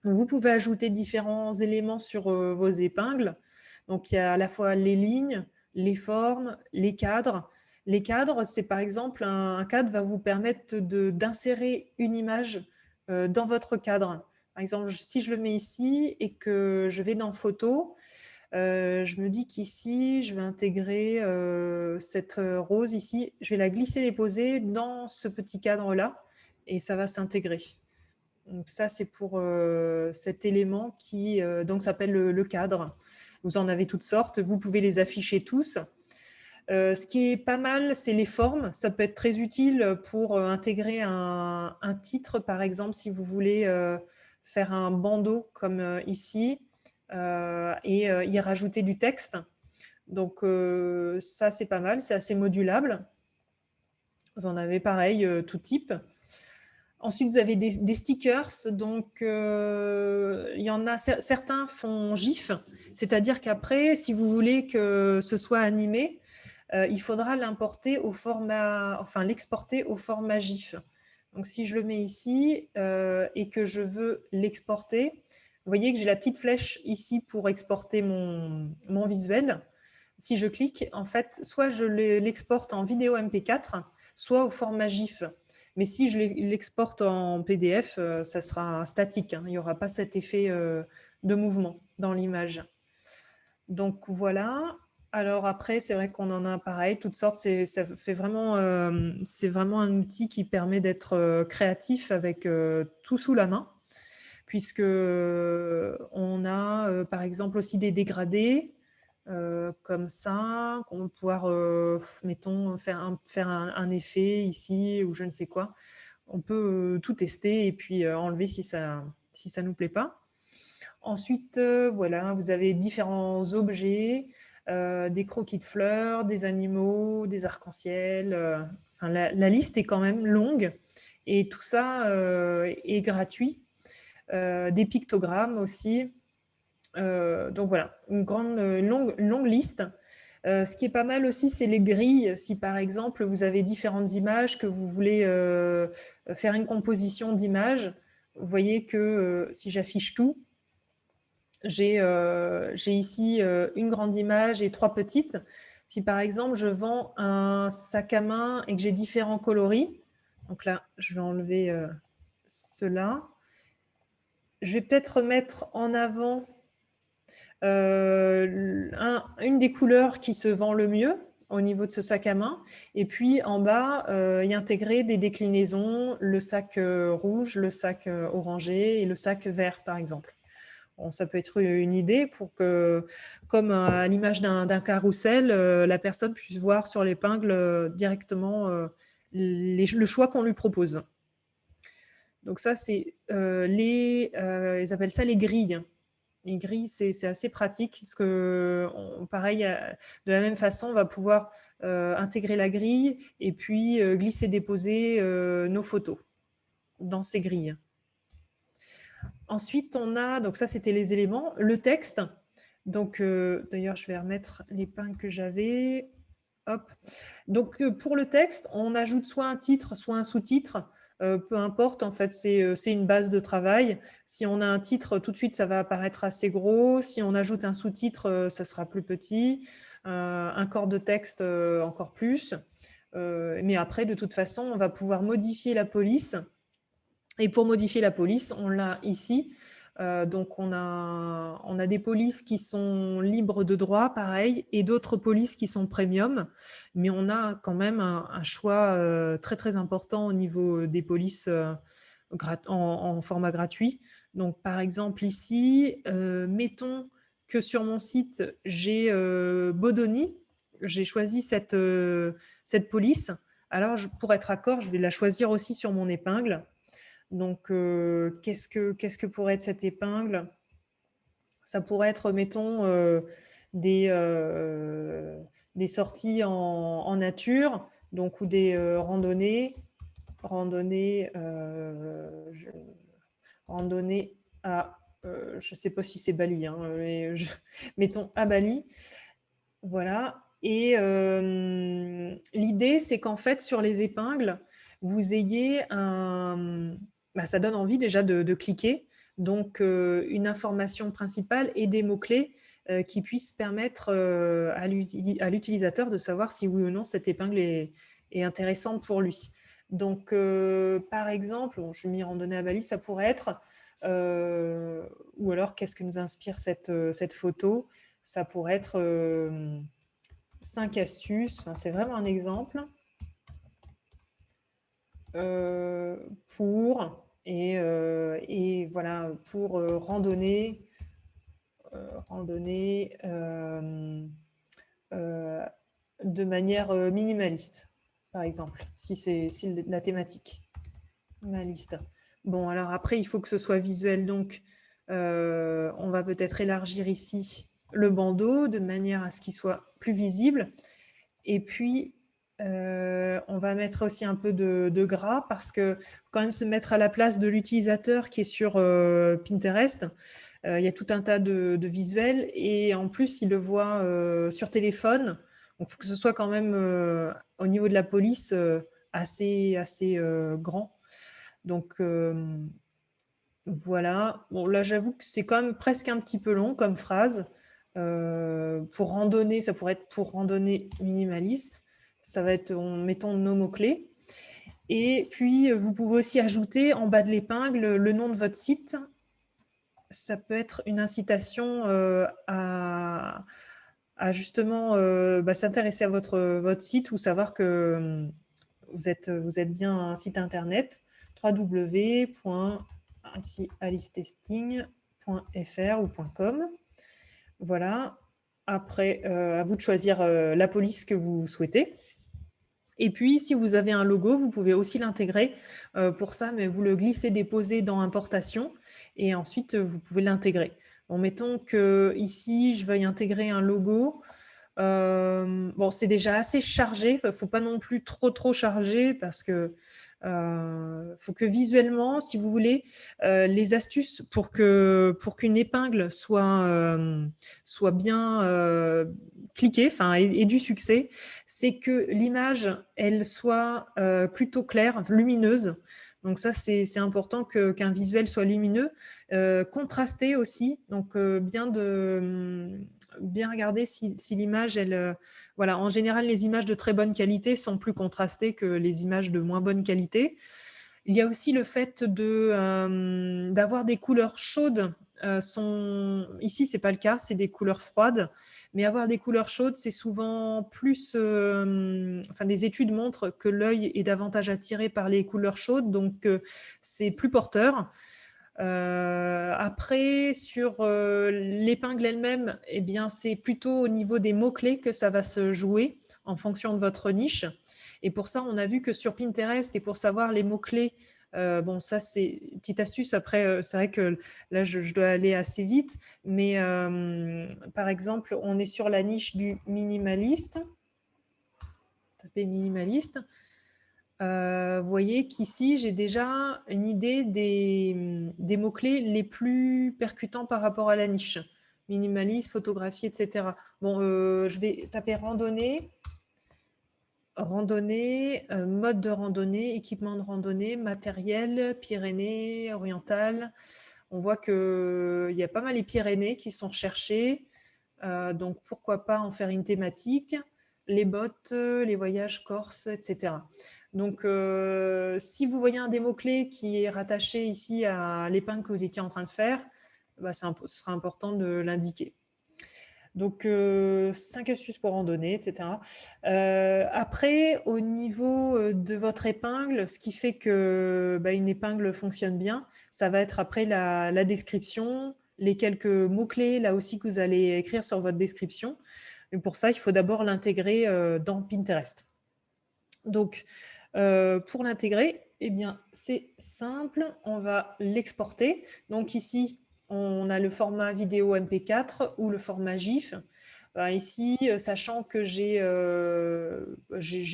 Vous pouvez ajouter différents éléments sur vos épingles. Donc, il y a à la fois les lignes, les formes, les cadres. Les cadres, c'est par exemple, un cadre va vous permettre d'insérer une image dans votre cadre. Par exemple, si je le mets ici et que je vais dans photo, je me dis qu'ici, je vais intégrer cette rose ici. Je vais la glisser et poser dans ce petit cadre-là et ça va s'intégrer. Donc ça, c'est pour cet élément qui donc s'appelle le cadre. Vous en avez toutes sortes. Vous pouvez les afficher tous. Ce qui est pas mal, c'est les formes. Ça peut être très utile pour intégrer un titre, par exemple, si vous voulez faire un bandeau comme ici et y rajouter du texte. Donc ça, c'est pas mal. C'est assez modulable. Vous en avez pareil, tout type. Ensuite, vous avez des stickers. Donc, il y en a certains font GIF, c'est-à-dire qu'après, si vous voulez que ce soit animé, il faudra l'importer au format, enfin l'exporter au format GIF. Donc, si je le mets ici et que je veux l'exporter, vous voyez que j'ai la petite flèche ici pour exporter mon visuel. Si je clique, en fait, soit je l'exporte en vidéo MP4, soit au format GIF. Mais si je l'exporte en PDF, ça sera statique. Hein. Il n'y aura pas cet effet de mouvement dans l'image. Donc voilà. Alors après, c'est vrai qu'on en a pareil, toutes sortes. C'est vraiment un outil qui permet d'être créatif avec tout sous la main, puisque on a par exemple aussi des dégradés. Comme ça, qu'on va pouvoir, mettons, faire un effet ici ou je ne sais quoi. On peut tout tester et puis enlever si ça ne nous plaît pas. Ensuite, voilà, vous avez différents objets, des croquis de fleurs, des animaux, des arcs-en-ciel. Enfin, la liste est quand même longue et tout ça est gratuit. Des pictogrammes aussi. Donc voilà, une longue liste. Ce qui est pas mal aussi, c'est les grilles. Si par exemple, vous avez différentes images, que vous voulez faire une composition d'images, vous voyez que si j'affiche tout, j'ai ici une grande image et 3 petites. Si par exemple, je vends un sac à main et que j'ai différents coloris, donc là, je vais enlever cela. Je vais peut-être mettre en avant une des couleurs qui se vend le mieux au niveau de ce sac à main. Et puis en bas, y intégrer des déclinaisons, le sac rouge, le sac orangé et le sac vert, par exemple. Bon, ça peut être une idée pour que, comme à l'image d'un carrousel, la personne puisse voir sur l'épingle directement le choix qu'on lui propose. Donc ça, c'est ils appellent ça les grilles. Les grilles, c'est assez pratique parce que, pareil, de la même façon, on va pouvoir intégrer la grille et puis glisser-déposer nos photos dans ces grilles. Ensuite, on a, donc ça, c'était les éléments, le texte. Donc, d'ailleurs, je vais remettre l'épingle que j'avais. Hop. Donc, pour le texte, on ajoute soit un titre, soit un sous-titre. Peu importe, en fait, c'est une base de travail. Si on a un titre, tout de suite, ça va apparaître assez gros. Si on ajoute un sous-titre, ça sera plus petit. Un corps de texte, encore plus. Mais après, de toute façon, on va pouvoir modifier la police. Et pour modifier la police, on l'a ici. Donc, on a des polices qui sont libres de droit, pareil, et d'autres polices qui sont premium. Mais on a quand même un choix très, très important au niveau des polices en format gratuit. Donc, par exemple, ici, mettons que sur mon site, j'ai Bodoni. J'ai choisi cette police. Alors, pour être accord, je vais la choisir aussi sur mon épingle. Donc, qu'est-ce que pourrait être cette épingle? Ça pourrait être, mettons, des sorties en nature, donc, ou des randonnées à, je ne sais pas si c'est Bali, hein, mais mettons à Bali. Voilà. Et l'idée, c'est qu'en fait, sur les épingles, vous ayez ça donne envie déjà de cliquer. Donc, une information principale et des mots-clés qui puissent permettre à l'utilisateur de savoir si oui ou non cette épingle est intéressante pour lui. Donc, par exemple, je vais m'y randonnée à Bali, ça pourrait être, ou alors qu'est-ce que nous inspire cette photo? Ça pourrait être 5 astuces, enfin, c'est vraiment un exemple euh, pour voilà pour randonner euh, de manière minimaliste, par exemple, si la thématique minimaliste. Bon, alors après, il faut que ce soit visuel, donc on va peut-être élargir ici le bandeau de manière à ce qu'il soit plus visible. Et puis, on va mettre aussi un peu de gras parce que faut quand même se mettre à la place de l'utilisateur qui est sur Pinterest. Il y a tout un tas de visuels et en plus, il le voit sur téléphone. Donc, il faut que ce soit quand même au niveau de la police assez grand. Donc, voilà. Bon, là, j'avoue que c'est quand même presque un petit peu long comme phrase. Pour randonner, ça pourrait être pour randonnée minimaliste. Ça va être, mettons nos mots-clés. Et puis, vous pouvez aussi ajouter en bas de l'épingle le nom de votre site. Ça peut être une incitation à justement s'intéresser à votre site ou savoir que vous êtes bien un site internet www.alicetesting.fr ou .com. Voilà. Après, à vous de choisir la police que vous souhaitez. Et puis, si vous avez un logo, vous pouvez aussi l'intégrer pour ça, mais vous le glissez, déposez dans Importation et ensuite, vous pouvez l'intégrer. Bon, mettons que ici, je veuille intégrer un logo. Bon, c'est déjà assez chargé. Il ne faut pas non plus trop charger parce que faut que visuellement, si vous voulez, les astuces pour qu'une épingle soit bien cliquée, enfin, et du succès, c'est que l'image, elle soit plutôt claire, lumineuse. Donc ça, c'est important qu'un visuel soit lumineux, contrasté aussi. Donc bien regarder si l'image, voilà. En général, les images de très bonne qualité sont plus contrastées que les images de moins bonne qualité. Il y a aussi le fait d'avoir des couleurs chaudes. Ici, ce n'est pas le cas, c'est des couleurs froides. Mais avoir des couleurs chaudes, c'est souvent plus... des études montrent que l'œil est davantage attiré par les couleurs chaudes, donc c'est plus porteur. Après, sur l'épingle elle-même, eh bien, c'est plutôt au niveau des mots-clés que ça va se jouer en fonction de votre niche. Et pour ça, on a vu que sur Pinterest, et pour savoir les mots-clés, bon, ça, c'est une petite astuce. Après, c'est vrai que là, je dois aller assez vite. Mais par exemple, on est sur la niche du minimaliste. Tapez minimaliste. Vous voyez qu'ici, j'ai déjà une idée des mots-clés les plus percutants par rapport à la niche. Minimaliste, photographie, etc. Bon, je vais taper randonnée, mode de randonnée, équipement de randonnée, matériel, Pyrénées, orientales. On voit qu'il y a pas mal les Pyrénées qui sont recherchées. Donc, pourquoi pas en faire une thématique, les bottes, les voyages corse, etc. Donc, si vous voyez un des mots-clés qui est rattaché ici à l'épingle que vous étiez en train de faire, ce sera important de l'indiquer. Donc, 5 astuces pour randonner, etc. Après, au niveau de votre épingle, ce qui fait que une épingle fonctionne bien, ça va être après la description, les quelques mots-clés, là aussi, que vous allez écrire sur votre description. Mais pour ça, il faut d'abord l'intégrer dans Pinterest. Donc, pour l'intégrer, eh bien, c'est simple, on va l'exporter. Donc ici, on a le format vidéo MP4 ou le format GIF. Ici, sachant que j'ai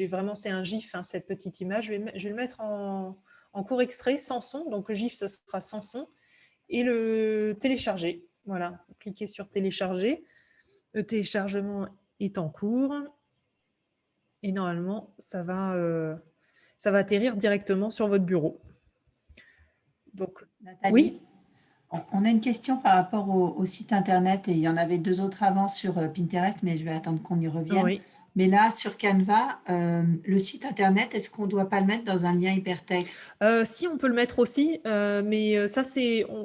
vraiment, c'est un GIF, hein, cette petite image, je vais le mettre en court extrait, sans son. Donc le GIF, ce sera sans son. Et le télécharger. Voilà, cliquez sur télécharger. Le téléchargement est en cours. et normalement, ça va atterrir directement sur votre bureau. Donc, Nathalie, oui, on a une question par rapport au site internet et il y en avait deux autres avant sur Pinterest, mais je vais attendre qu'on y revienne. oui. Mais là, sur Canva, le site internet, est-ce qu'on ne doit pas le mettre dans un lien hypertexte? Si, on peut le mettre aussi, mais ça,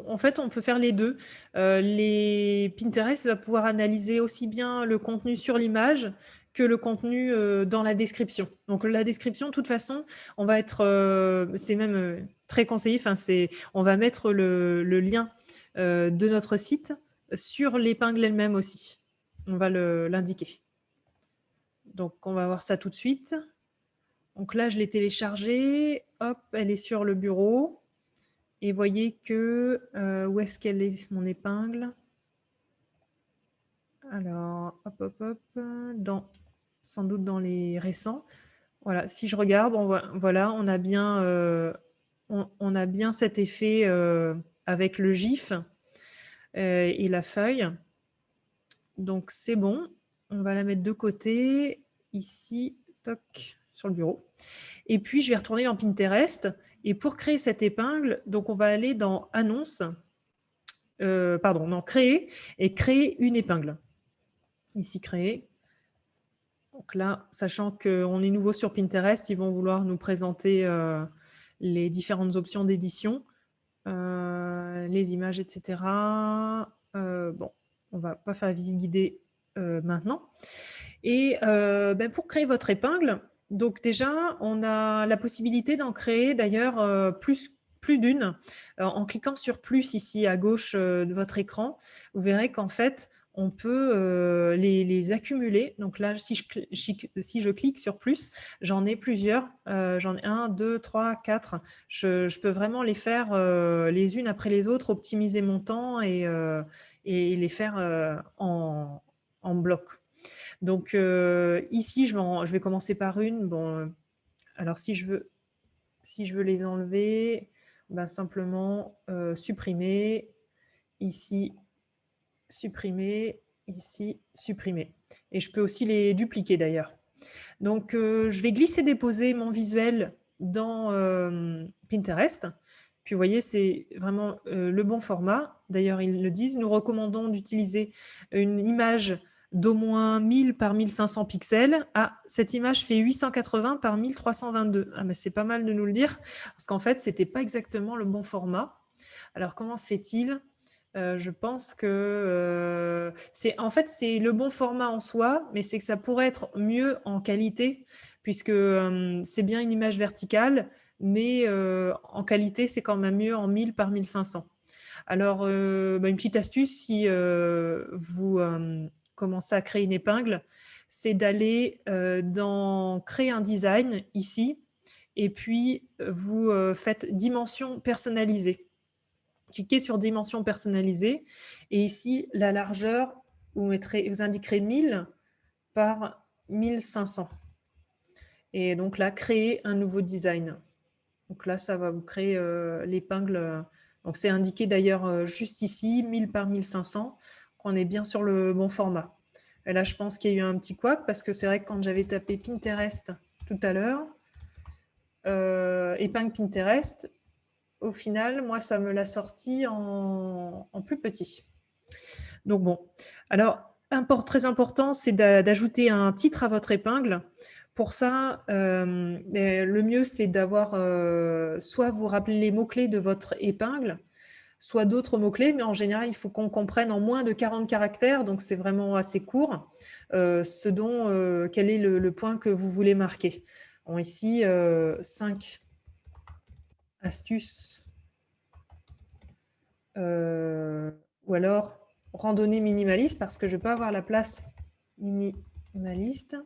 en fait, on peut faire les deux. Les Pinterest va pouvoir analyser aussi bien le contenu sur l'image que le contenu dans la description. Donc, la description, de toute façon, on va être, c'est même très conseillé, enfin, on va mettre le lien de notre site sur l'épingle elle-même aussi. On va l'indiquer. Donc, on va voir ça tout de suite. Donc là, je l'ai téléchargée. Hop, elle est sur le bureau. Et voyez que, où est-ce qu'elle est, mon épingle? Alors, hop, hop, hop, sans doute dans les récents. Voilà, si je regarde, voilà, on a bien cet effet avec le GIF et la feuille. Donc, c'est bon. On va la mettre de côté, ici, toc, sur le bureau. Et puis, je vais retourner dans Pinterest. Et pour créer cette épingle, donc on va aller dans Annonces, dans Créer, et créer une épingle. Ici, Créer. Donc là, sachant qu'on est nouveau sur Pinterest, ils vont vouloir nous présenter les différentes options d'édition, les images, etc. Bon, on ne va pas faire visite guidée maintenant. Et pour créer votre épingle, donc déjà, on a la possibilité d'en créer d'ailleurs plus d'une. En cliquant sur plus ici à gauche de votre écran, vous verrez qu'en fait, on peut les accumuler. Donc là, si je clique sur plus, j'en ai plusieurs. J'en ai 1, 2, 3, 4. Je peux vraiment les faire les unes après les autres, optimiser mon temps et les faire en bloc. Donc ici, je vais commencer par une. Bon, alors si je veux les enlever, simplement supprimer, ici, supprimer, ici, supprimer. Et je peux aussi les dupliquer d'ailleurs. Donc je vais glisser-déposer mon visuel dans Pinterest. Puis vous voyez, c'est vraiment le bon format. D'ailleurs, ils le disent. Nous recommandons d'utiliser une image d'au moins 1000 par 1500 pixels. Ah, cette image fait 880 par 1322. Ah, mais c'est pas mal de nous le dire, parce qu'en fait, ce n'était pas exactement le bon format. Alors, comment se fait-il ? Je pense que c'est le bon format en soi, mais c'est que ça pourrait être mieux en qualité, puisque c'est bien une image verticale, mais en qualité, c'est quand même mieux en 1000 par 1500. Alors, une petite astuce, si vous commencez à créer une épingle, c'est d'aller dans Créer un design, ici, et puis vous faites Dimension personnalisée. Cliquez sur Dimension personnalisée, et ici, la largeur, vous indiquerez 1000 par 1500. Et donc là, créer un nouveau design. Donc là, ça va vous créer l'épingle. Donc c'est indiqué d'ailleurs juste ici, 1000 par 1500, qu'on est bien sur le bon format. Et là, je pense qu'il y a eu un petit couac, parce que c'est vrai que quand j'avais tapé Pinterest tout à l'heure, épingle Pinterest, au final, moi, ça me l'a sorti en plus petit. Donc bon, alors, très important, c'est d'ajouter un titre à votre épingle. Pour ça, le mieux, c'est d'avoir soit vous rappeler les mots-clés de votre épingle, soit d'autres mots-clés, mais en général, il faut qu'on comprenne en moins de 40 caractères, donc c'est vraiment assez court, quel est le point que vous voulez marquer. Bon, ici, 5 astuces, ou alors randonnée minimaliste, parce que je ne vais pas avoir la place minimaliste.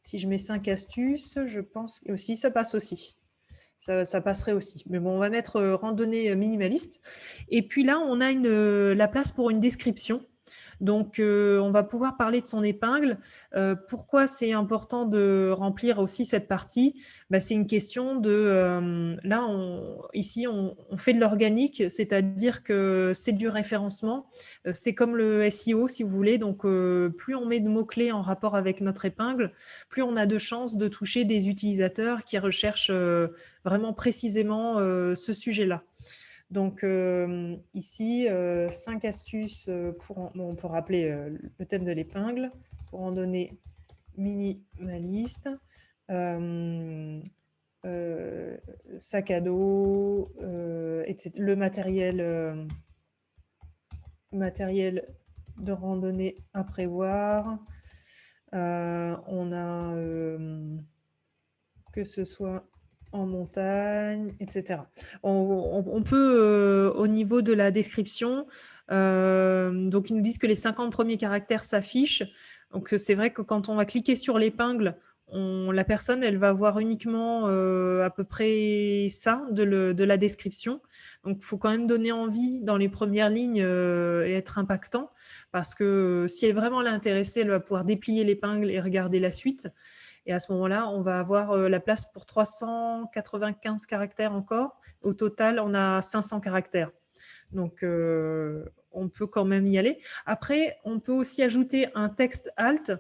Si je mets 5 astuces, je pense aussi, ça passe aussi. Ça passerait aussi. Mais bon, on va mettre randonnée minimaliste. Et puis là, on a la place pour une description. Donc, on va pouvoir parler de son épingle. Pourquoi c'est important de remplir aussi cette partie? Bah, c'est une question de… là, ici, on fait de l'organique, c'est-à-dire que c'est du référencement. C'est comme le SEO, si vous voulez. Donc, plus on met de mots-clés en rapport avec notre épingle, plus on a de chances de toucher des utilisateurs qui recherchent vraiment précisément ce sujet-là. Donc ici, 5 astuces pour… on peut rappeler le thème de l'épingle, pour en donner minimaliste, sac à dos, etc. Le matériel de randonnée à prévoir. On a que ce soit en montagne, etc. On peut, au niveau de la description, donc ils nous disent que les 50 premiers caractères s'affichent. Donc c'est vrai que quand on va cliquer sur l'épingle, la personne, elle va voir uniquement à peu près ça de la description. Donc il faut quand même donner envie dans les premières lignes et être impactant, parce que si elle vraiment l'intéressée, elle va pouvoir déplier l'épingle et regarder la suite. Et à ce moment-là, on va avoir la place pour 395 caractères encore. Au total, on a 500 caractères. Donc, on peut quand même y aller. Après, on peut aussi ajouter un texte alt.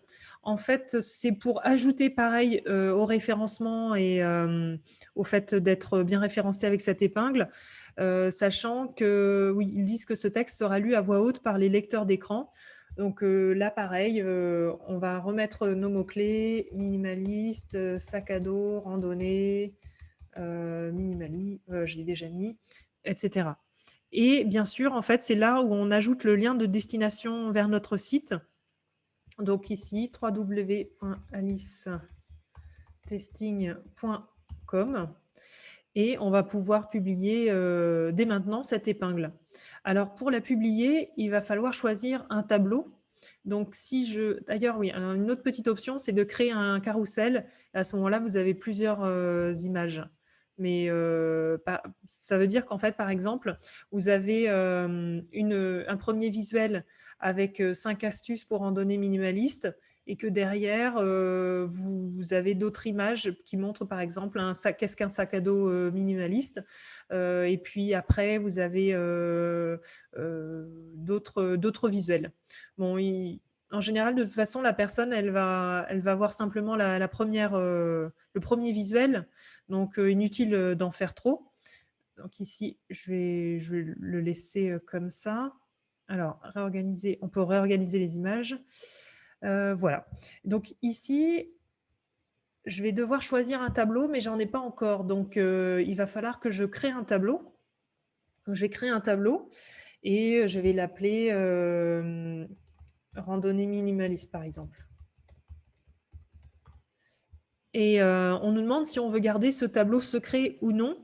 En fait, c'est pour ajouter pareil au référencement et au fait d'être bien référencé avec cette épingle, sachant que, oui, ils disent que ce texte sera lu à voix haute par les lecteurs d'écran. Donc là, pareil, on va remettre nos mots-clés, minimaliste, sac à dos, randonnée, minimaliste, je l'ai déjà mis, etc. Et bien sûr, en fait, c'est là où on ajoute le lien de destination vers notre site. Donc ici, www.alicetesting.com. Et on va pouvoir publier dès maintenant cette épingle. Alors, pour la publier, il va falloir choisir un tableau. Donc, d'ailleurs, oui, une autre petite option, c'est de créer un carrousel. À ce moment-là, vous avez plusieurs images. Mais ça veut dire qu'en fait, par exemple, vous avez un premier visuel avec 5 astuces pour randonnée minimaliste, et que derrière, vous avez d'autres images qui montrent, par exemple, qu'est-ce qu'un sac à dos minimaliste. Et puis après, vous avez d'autres visuels. Bon, en général, de toute façon, la personne, elle va voir simplement le premier visuel. Donc, inutile d'en faire trop. Donc ici, je vais le laisser comme ça. Alors, on peut réorganiser les images. Voilà. Donc ici, je vais devoir choisir un tableau, mais j'en ai pas encore. Donc, il va falloir que je crée un tableau. Donc, je vais créer un tableau et je vais l'appeler randonnée minimaliste, par exemple. Et on nous demande si on veut garder ce tableau secret ou non.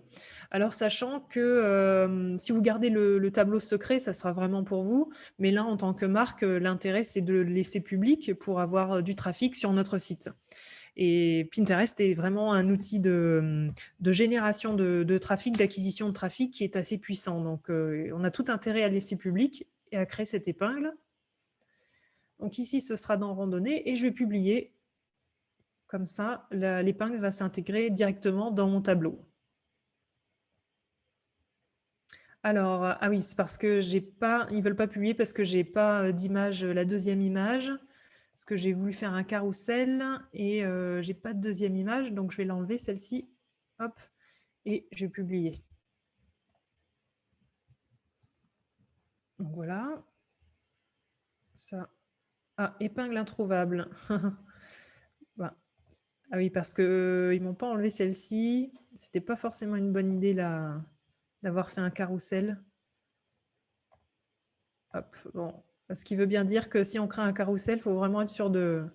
Alors, sachant que si vous gardez le tableau secret, ça sera vraiment pour vous. Mais là, en tant que marque, l'intérêt, c'est de le laisser public pour avoir du trafic sur notre site. Et Pinterest est vraiment un outil de génération de trafic, d'acquisition de trafic qui est assez puissant. Donc, on a tout intérêt à le laisser public et à créer cette épingle. Donc ici, ce sera dans randonnée et je vais publier. Comme ça, l'épingle va s'intégrer directement dans mon tableau. Alors, ah oui, c'est parce que ils ne veulent pas publier parce que j'ai pas d'image, la deuxième image, parce que j'ai voulu faire un carrousel et j'ai pas de deuxième image, donc je vais l'enlever celle-ci, hop, et je vais publier. Donc voilà. Ça. Ah, épingle introuvable. Bah. Ah oui, parce qu'ils m'ont pas enlevé celle-ci. C'était pas forcément une bonne idée là d'avoir fait un carrousel. Hop, bon. Ce qui veut bien dire que si on crée un carrousel, il faut vraiment être sûr de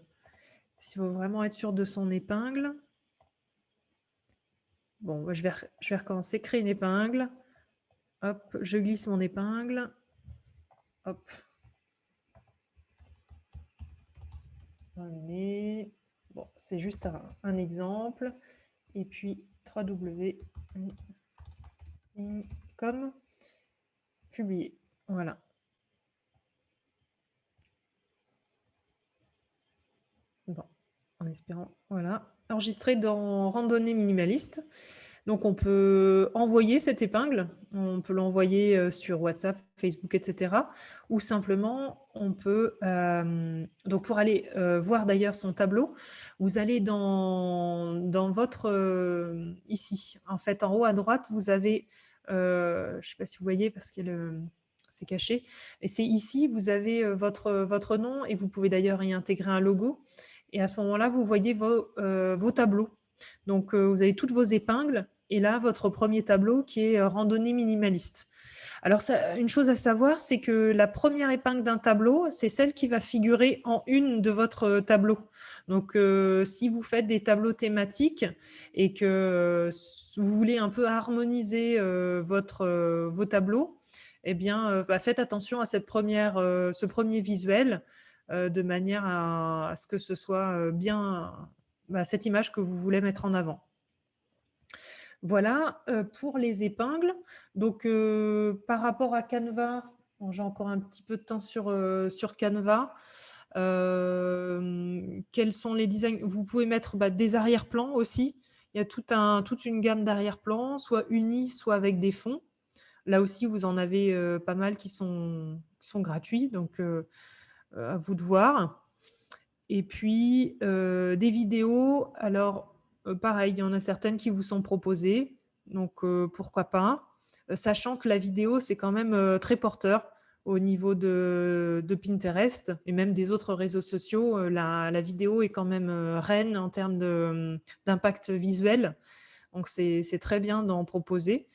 son épingle. Bon, je vais recommencer. Créer une épingle. Hop, je glisse mon épingle. Hop. Bon, c'est juste un exemple. Et puis, www.com, publier. Voilà. espérant. Voilà. Enregistrer dans randonnée minimaliste. Donc, on peut envoyer cette épingle. On peut l'envoyer sur WhatsApp, Facebook, etc. Ou simplement, on peut... donc, pour aller voir d'ailleurs son tableau, vous allez dans votre... ici, en fait, en haut à droite, vous avez... je ne sais pas si vous voyez parce que c'est caché. Et c'est ici, vous avez votre nom et vous pouvez d'ailleurs y intégrer un logo. Et à ce moment-là, vous voyez vos tableaux. Donc, vous avez toutes vos épingles et là, votre premier tableau qui est randonnée minimaliste. Alors, une chose à savoir, c'est que la première épingle d'un tableau, c'est celle qui va figurer en une de votre tableau. Donc, si vous faites des tableaux thématiques et que vous voulez un peu harmoniser vos tableaux, eh bien, faites attention à ce premier visuel de manière à ce que ce soit bien cette image que vous voulez mettre en avant. Voilà pour les épingles. Donc, par rapport à Canva, bon, j'ai encore un petit peu de temps sur Canva. Quels sont les designs? Vous pouvez mettre des arrière-plans aussi. Il y a toute une gamme d'arrière-plans, soit unis, soit avec des fonds. Là aussi, vous en avez pas mal qui sont gratuits, donc à vous de voir. Et puis, des vidéos, alors pareil, il y en a certaines qui vous sont proposées, donc pourquoi pas. Sachant que la vidéo, c'est quand même très porteur au niveau de Pinterest et même des autres réseaux sociaux. La vidéo est quand même reine en termes d'impact visuel, donc c'est très bien d'en proposer.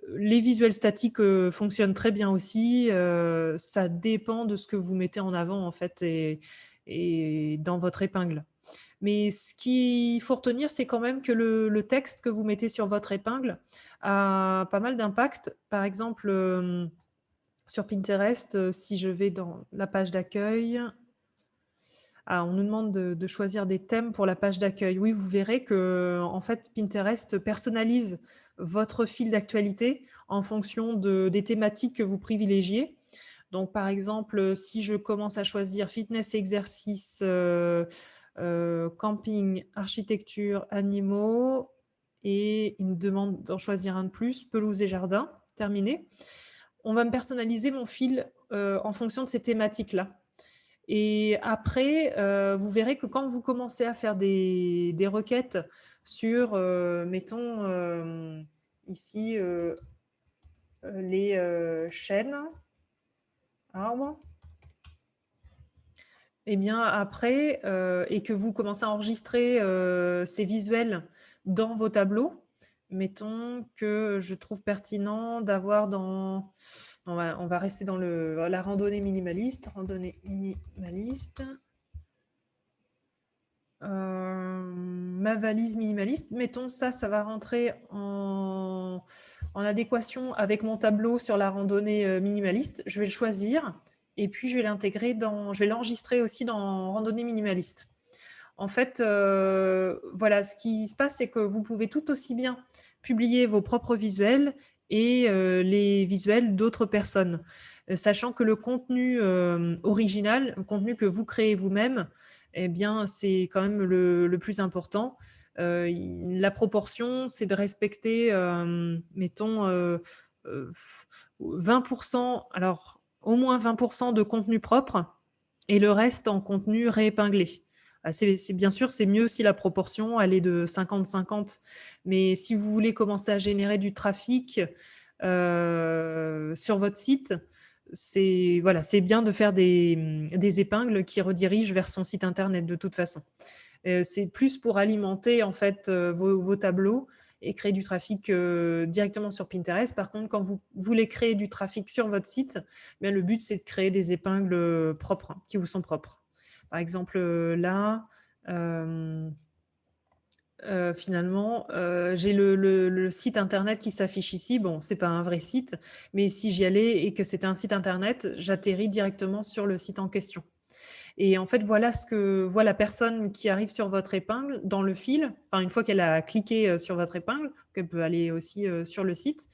Les visuels statiques fonctionnent très bien aussi. Ça dépend de ce que vous mettez en avant, en fait, et dans votre épingle. Mais ce qu'il faut retenir, c'est quand même que le texte que vous mettez sur votre épingle a pas mal d'impact. Par exemple, sur Pinterest, si je vais dans la page d'accueil, on nous demande de choisir des thèmes pour la page d'accueil. Oui, vous verrez que en fait, Pinterest personnalise votre fil d'actualité en fonction des thématiques que vous privilégiez. Donc, par exemple, si je commence à choisir fitness, exercice, camping, architecture, animaux, et il me demande d'en choisir un de plus, pelouse et jardin, terminé. On va me personnaliser mon fil en fonction de ces thématiques-là. Et après, vous verrez que quand vous commencez à faire des requêtes sur, mettons, ici, les chaînes, arbres, et bien après, et que vous commencez à enregistrer ces visuels dans vos tableaux, mettons que je trouve pertinent d'avoir dans... On va rester dans la randonnée minimaliste. Ma valise minimaliste, mettons ça va rentrer en adéquation avec mon tableau sur la randonnée minimaliste. Je vais le choisir et puis je vais l'enregistrer aussi dans randonnée minimaliste. En fait, voilà, ce qui se passe, c'est que vous pouvez tout aussi bien publier vos propres visuels et les visuels d'autres personnes, sachant que le contenu original, le contenu que vous créez vous-même, eh bien, c'est quand même le plus important. La proportion, c'est de respecter, mettons, 20%, alors au moins 20% de contenu propre et le reste en contenu réépinglé. Bien sûr, c'est mieux si la proportion elle est de 50-50. Mais si vous voulez commencer à générer du trafic sur votre site, c'est bien de faire des épingles qui redirigent vers son site internet de toute façon. C'est plus pour alimenter en fait vos tableaux et créer du trafic directement sur Pinterest. Par contre, quand vous voulez créer du trafic sur votre site, bien, le but c'est de créer des épingles propres, qui vous sont propres. Par exemple, là, finalement, j'ai le site internet qui s'affiche ici. Bon, c'est pas un vrai site, mais si j'y allais et que c'était un site internet, j'atterris directement sur le site en question. Et en fait, voilà ce que voit la personne qui arrive sur votre épingle dans le fil. Enfin, une fois qu'elle a cliqué sur votre épingle, qu'elle peut aller aussi sur le site.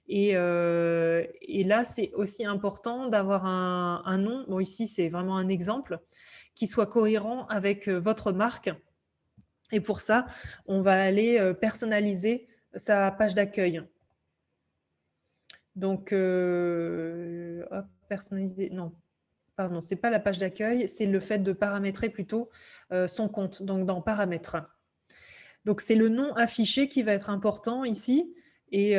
Et là, c'est aussi important d'avoir un nom. Bon, ici, c'est vraiment un exemple qui soit cohérent avec votre marque Et pour ça, on va aller personnaliser sa page d'accueil. Donc, hop, personnaliser, non, pardon, c'est pas la page d'accueil, c'est le fait de paramétrer plutôt son compte, donc dans paramètres. Donc, c'est le nom affiché qui va être important ici. Et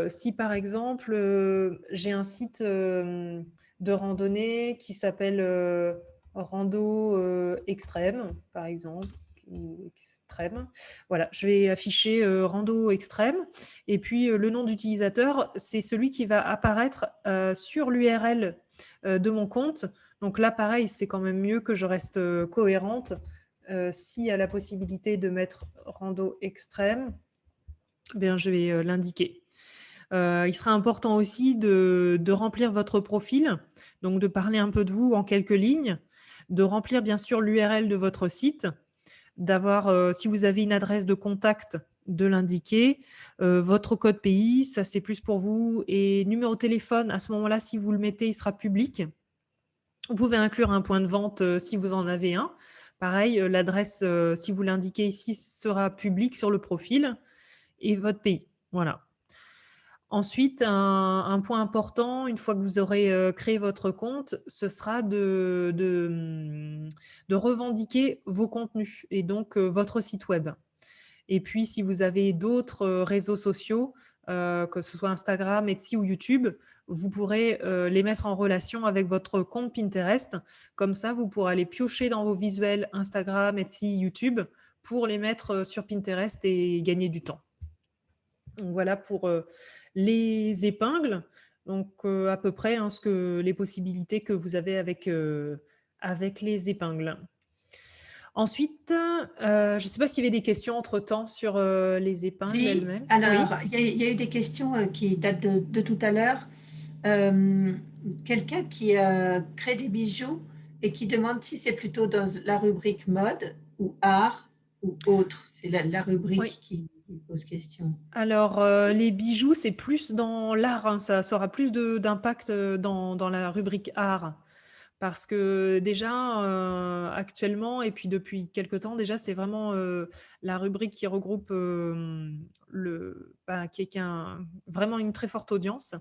si par exemple, j'ai un site de randonnée qui s'appelle Rando Extrême, par exemple, ou Extrême, voilà, je vais afficher Rando Extrême. Et puis, le nom d'utilisateur, c'est celui qui va apparaître sur l'URL de mon compte. Donc là, pareil, c'est quand même mieux que je reste cohérente. S'il y a la possibilité de mettre rando extrême, bien, je vais l'indiquer. Il sera important aussi de remplir votre profil, donc de parler un peu de vous en quelques lignes, de remplir bien sûr l'URL de votre site, d'avoir, si vous avez une adresse de contact, de l'indiquer, votre code pays, ça c'est plus pour vous, et numéro de téléphone, à ce moment-là, si vous le mettez, il sera public. Vous pouvez inclure un point de vente si vous en avez un. Pareil, l'adresse, si vous l'indiquez ici, sera publique sur le profil et votre pays. Voilà. Ensuite, un point important, une fois que vous aurez créé votre compte, ce sera de revendiquer vos contenus et donc votre site web. Et puis, si vous avez d'autres réseaux sociaux, que ce soit Instagram, Etsy ou YouTube, vous pourrez les mettre en relation avec votre compte Pinterest. Comme ça, vous pourrez aller piocher dans vos visuels Instagram, Etsy, YouTube pour les mettre sur Pinterest et gagner du temps. Donc, voilà pour les épingles. Donc, à peu près les possibilités que vous avez avec les épingles. Ensuite, je ne sais pas s'il y avait des questions entre-temps sur les épingles Si, elles-mêmes. alors, Oui. il y a eu des questions qui datent de tout à l'heure. Euh, Quelqu'un qui crée des bijoux et qui demande si c'est plutôt dans la rubrique mode ou art ou autre. C'est la Oui. rubrique qui pose question. Alors, les bijoux, c'est plus dans l'art, hein, ça aura plus d'impact dans la rubrique art. Parce que déjà, actuellement, et puis depuis quelque temps déjà, c'est vraiment la rubrique qui regroupe qui a vraiment une très forte audience.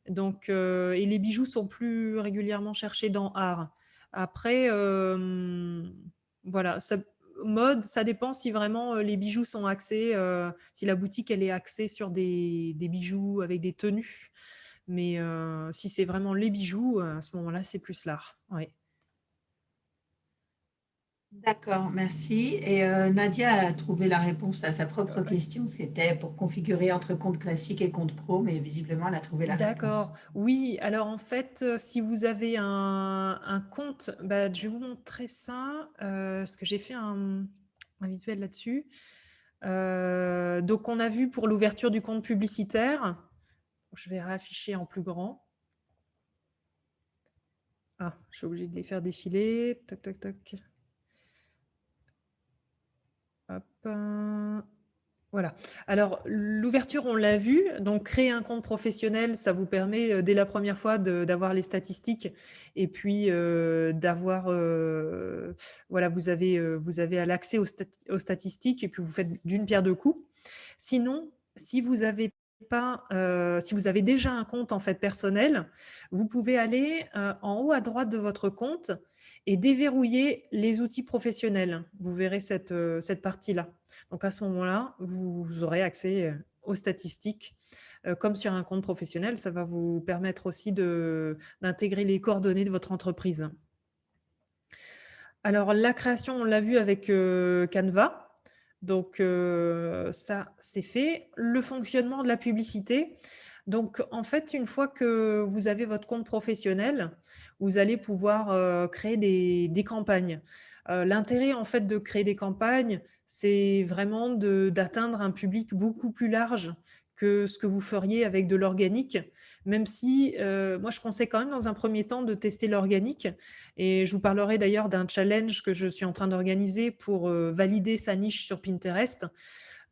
Donc, et les bijoux sont plus régulièrement cherchés dans art. Après, voilà, mode, ça dépend si vraiment les bijoux sont axés, si la boutique elle est axée sur des bijoux avec des tenues. Mais si c'est vraiment les bijoux, à ce moment-là, c'est plus l'art. Ouais. D'accord, merci. Et Nadia a trouvé la réponse à sa propre question, ce qui était pour configurer entre compte classique et compte pro, mais visiblement, elle a trouvé la réponse. D'accord. Oui, alors en fait, si vous avez un compte, bah, je vais vous montrer ça, parce que j'ai fait un visuel là-dessus. Donc on a vu pour l'ouverture du compte publicitaire, je vais réafficher en plus grand. Ah, je suis obligée de les faire défiler. Toc, toc, toc. Hop. Voilà. Alors, l'ouverture, on l'a vu. Donc, créer un compte professionnel, ça vous permet dès la première fois d'avoir les statistiques et puis d'avoir, voilà, vous avez l'accès aux statistiques et puis vous faites d'une pierre deux coups. Sinon, si vous avez pas, si vous avez déjà un compte en fait personnel, vous pouvez aller en haut à droite de votre compte et déverrouiller les outils professionnels. Vous verrez cette partie-là. Donc à ce moment-là, vous aurez accès aux statistiques. Comme sur un compte professionnel, ça va vous permettre aussi d'intégrer les coordonnées de votre entreprise. Alors la création, on l'a vu avec Canva. Donc ça, c'est fait. Le fonctionnement de la publicité. Donc en fait, une fois que vous avez votre compte professionnel, vous allez pouvoir créer des campagnes. L'intérêt en fait de créer des campagnes, c'est vraiment d'atteindre un public beaucoup plus large que ce que vous feriez avec de l'organique, même si moi je conseille quand même dans un premier temps de tester l'organique. Et je vous parlerai d'ailleurs d'un challenge que je suis en train d'organiser pour valider sa niche sur Pinterest.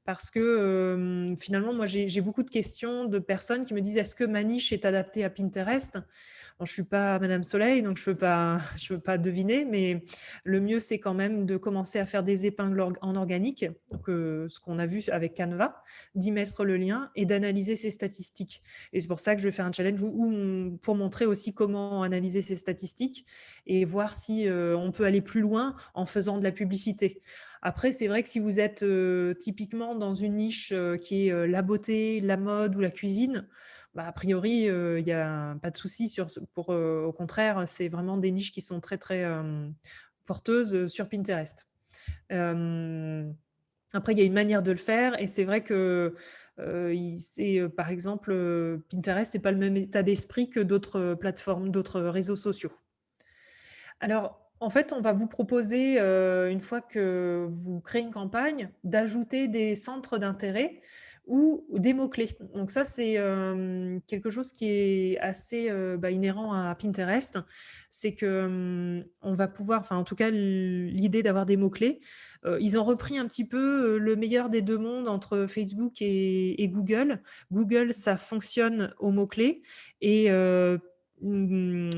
parce que finalement, moi, j'ai beaucoup de questions de personnes qui me disent: «Est-ce que ma niche est adaptée à Pinterest?» Bon, je ne suis pas Madame Soleil, donc je peux pas deviner, mais le mieux, c'est quand même de commencer à faire des épingles en organique, donc ce qu'on a vu avec Canva, d'y mettre le lien et d'analyser ses statistiques. Et c'est pour ça que je vais faire un challenge pour montrer aussi comment analyser ses statistiques et voir si on peut aller plus loin en faisant de la publicité. Après, c'est vrai que si vous êtes typiquement dans une niche qui est la beauté, la mode ou la cuisine, bah, a priori, il n'y a pas de souci au contraire, c'est vraiment des niches qui sont très, très porteuses sur Pinterest. Après, il y a une manière de le faire et c'est vrai que par exemple, Pinterest, c'est pas le même état d'esprit que d'autres plateformes, d'autres réseaux sociaux. Alors, en fait, on va vous proposer, une fois que vous créez une campagne, d'ajouter des centres d'intérêt ou des mots-clés. Donc ça, c'est, quelque chose qui est assez, inhérent à Pinterest. C'est que, on va pouvoir enfin, en tout cas, l'idée d'avoir des mots-clés, ils ont repris un petit peu, le meilleur des 2 mondes entre Facebook et Google. Google, ça fonctionne aux mots-clés et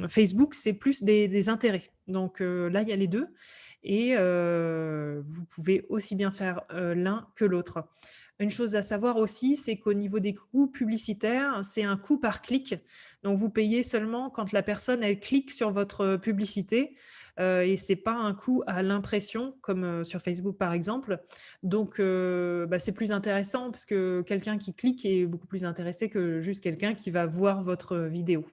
Facebook, c'est plus des intérêts. Donc là, il y a les 2 et vous pouvez aussi bien faire, l'un que l'autre. Une chose à savoir aussi, c'est qu'au niveau des coûts publicitaires, c'est un coût par clic. Donc vous payez seulement quand la personne, elle clique sur votre publicité, et c'est pas un coût à l'impression comme, sur Facebook, par exemple. Donc c'est plus intéressant parce que quelqu'un qui clique est beaucoup plus intéressé que juste quelqu'un qui va voir votre vidéo.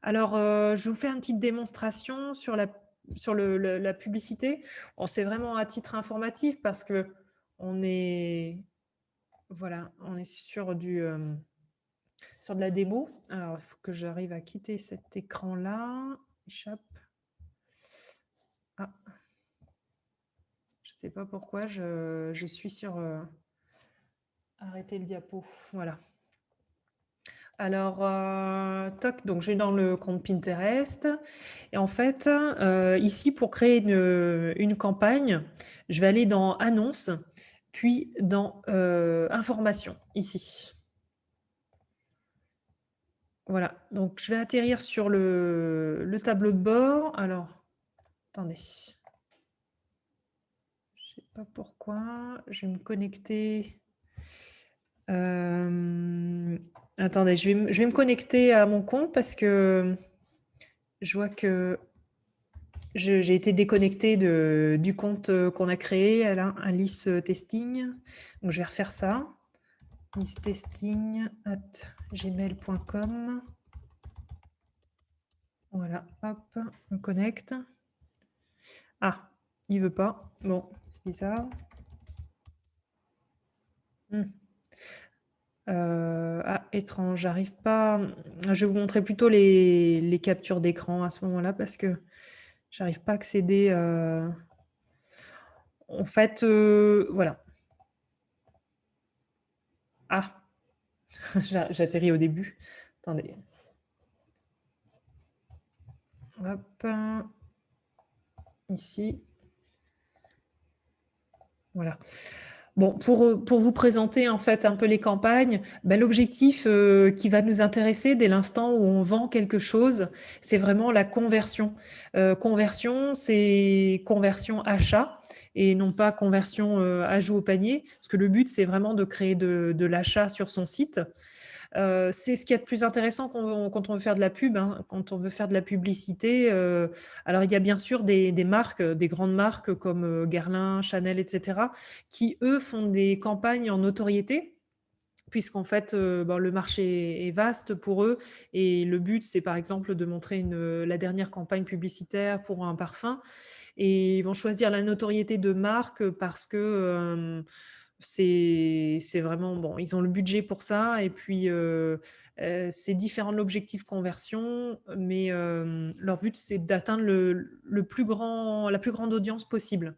Alors, je vous fais une petite démonstration sur la publicité. Bon, c'est vraiment à titre informatif parce qu'on est voilà, on est sur de la démo. Alors, il faut que j'arrive à quitter cet écran-là. Échappe. Ah, je ne sais pas pourquoi je suis sur, arrêter le diapo. Voilà. Alors, toc, donc je vais dans le compte Pinterest et en fait, ici pour créer une campagne, je vais aller dans annonces, puis dans, informations, ici. Voilà, donc je vais atterrir sur le tableau de bord. Alors, attendez. Je sais pas pourquoi, je vais me connecter. Attendez, je vais me connecter à mon compte parce que je vois que j'ai été déconnectée du compte qu'on a créé, Alice Testing. Donc, je vais refaire ça. licetesting@gmail.com. Voilà, hop, on connecte. Ah, il veut pas. Bon, c'est bizarre. Étrange, j'arrive pas. Je vais vous montrer plutôt les captures d'écran à ce moment-là parce que j'arrive pas à accéder. En fait, voilà. Ah, j'atterris au début. Attendez. Hop, ici. Voilà. Bon, pour vous présenter en fait un peu les campagnes, l'objectif qui va nous intéresser dès l'instant où on vend quelque chose, c'est vraiment la conversion. Conversion, c'est conversion achat et non pas conversion ajout au panier, parce que le but, c'est vraiment de créer de l'achat sur son site. C'est ce qu'il y a de plus intéressant quand on veut faire de la pub, hein, quand on veut faire de la publicité. Alors, il y a bien sûr des marques, des grandes marques comme Guerlain, Chanel, etc., qui, eux, font des campagnes en notoriété puisqu'en fait, le marché est vaste pour eux et le but, c'est par exemple de montrer la dernière campagne publicitaire pour un parfum et ils vont choisir la notoriété de marque parce que c'est vraiment bon, ils ont le budget pour ça et puis c'est différent de l'objectif conversion, mais leur but c'est d'atteindre la plus grande audience possible.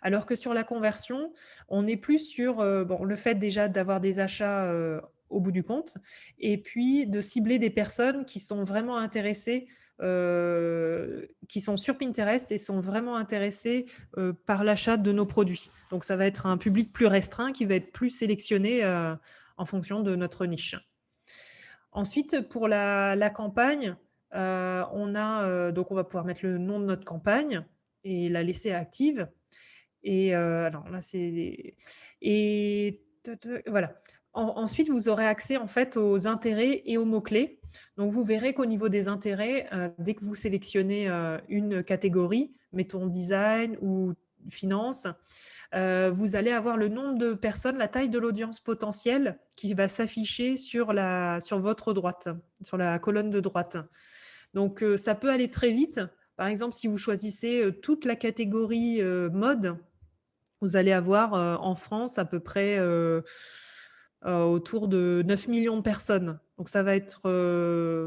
Alors que sur la conversion, on est plus sur le fait déjà d'avoir des achats au bout du compte et puis de cibler des personnes qui sont vraiment intéressées qui sont sur Pinterest et sont vraiment intéressés par l'achat de nos produits. Donc, ça va être un public plus restreint qui va être plus sélectionné en fonction de notre niche. Ensuite, pour la campagne, donc on va pouvoir mettre le nom de notre campagne et la laisser active. Et alors là, c'est et voilà. Ensuite, vous aurez accès en fait aux intérêts et aux mots-clés. Donc, vous verrez qu'au niveau des intérêts, dès que vous sélectionnez une catégorie, mettons design ou finance, vous allez avoir le nombre de personnes, la taille de l'audience potentielle qui va s'afficher sur votre droite, sur la colonne de droite. Donc, ça peut aller très vite. Par exemple, si vous choisissez toute la catégorie mode, vous allez avoir en France à peu près autour de 9 millions de personnes. Donc ça va être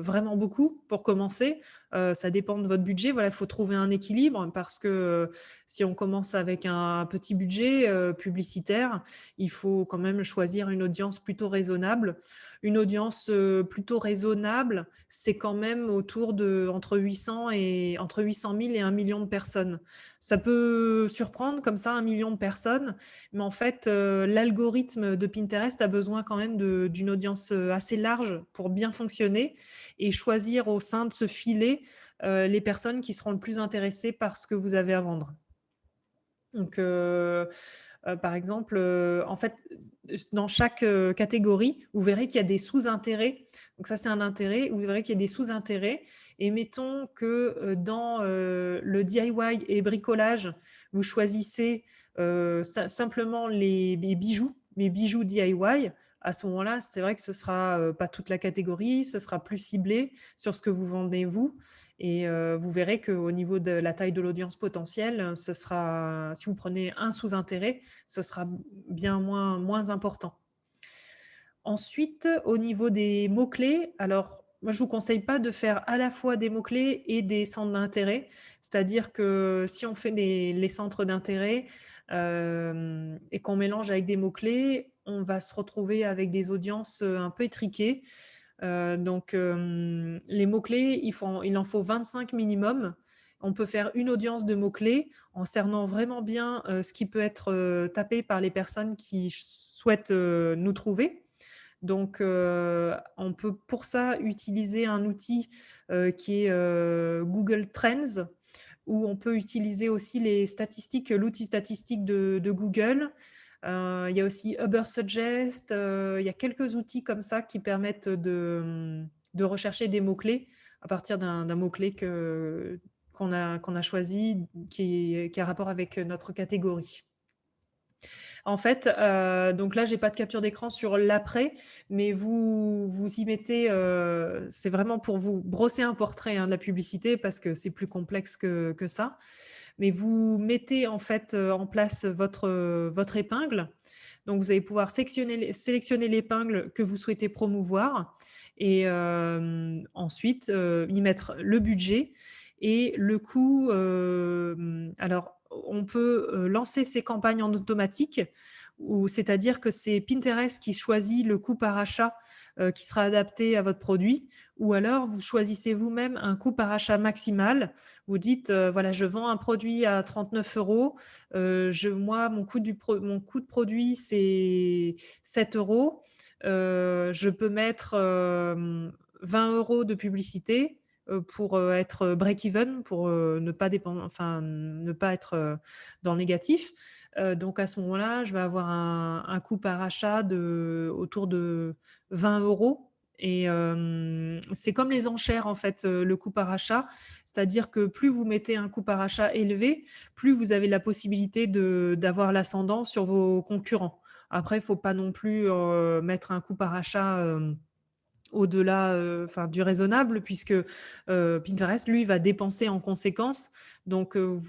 vraiment beaucoup pour commencer. Ça dépend de votre budget. Voilà, il faut trouver un équilibre parce que si on commence avec un petit budget publicitaire, il faut quand même choisir une audience plutôt raisonnable. Une audience plutôt raisonnable, c'est quand même autour de entre 800 000 et 1 million de personnes. Ça peut surprendre comme ça 1 million de personnes, mais en fait, l'algorithme de Pinterest a besoin quand même d'une audience assez large pour bien fonctionner et choisir au sein de ce filet les personnes qui seront le plus intéressées par ce que vous avez à vendre. Donc, par exemple, en fait, dans chaque catégorie, vous verrez qu'il y a des sous-intérêts. Donc ça, c'est un intérêt. Vous verrez qu'il y a des sous-intérêts. Et mettons que dans le DIY et bricolage, vous choisissez simplement les bijoux DIY. À ce moment-là, c'est vrai que ce sera pas toute la catégorie, ce sera plus ciblé sur ce que vous vendez vous. Et vous verrez qu'au niveau de la taille de l'audience potentielle, ce sera, si vous prenez un sous-intérêt, ce sera bien moins important. Ensuite, au niveau des mots-clés, alors moi, je ne vous conseille pas de faire à la fois des mots-clés et des centres d'intérêt. C'est-à-dire que si on fait les centres d'intérêt et qu'on mélange avec des mots-clés, on va se retrouver avec des audiences un peu étriquées. Donc, les mots-clés, il en faut 25 minimum. On peut faire une audience de mots-clés en cernant vraiment bien ce qui peut être tapé par les personnes qui souhaitent nous trouver. Donc, on peut pour ça utiliser un outil qui est Google Trends, où on peut utiliser aussi l'outil statistique de Google. Il y a aussi Ubersuggest, il y a quelques outils comme ça qui permettent de rechercher des mots-clés à partir d'un mot-clé qu'on a choisi qui a rapport avec notre catégorie. En fait, donc là, j'ai pas de capture d'écran sur l'après, mais vous y mettez, c'est vraiment pour vous brosser un portrait de la publicité parce que c'est plus complexe que ça. Mais vous mettez en fait en place votre épingle. Donc, vous allez pouvoir sélectionner l'épingle que vous souhaitez promouvoir et ensuite y mettre le budget et le coût. Alors, on peut lancer ces campagnes en automatique, c'est-à-dire que c'est Pinterest qui choisit le coût par achat qui sera adapté à votre produit, ou alors vous choisissez vous-même un coût par achat maximal. Vous dites, voilà, je vends un produit à 39 €, moi, mon coût de produit, c'est 7 €. Je peux mettre 20 € de publicité pour être break-even, pour ne pas être dans le négatif. Donc à ce moment-là, je vais avoir un coût par achat autour de 20 €. Et c'est comme les enchères, en fait, le coût par achat. C'est-à-dire que plus vous mettez un coût par achat élevé, plus vous avez la possibilité d'avoir l'ascendant sur vos concurrents. Après, il ne faut pas non plus mettre un coût par achat au-delà du raisonnable, puisque Pinterest, lui, va dépenser en conséquence. Donc, il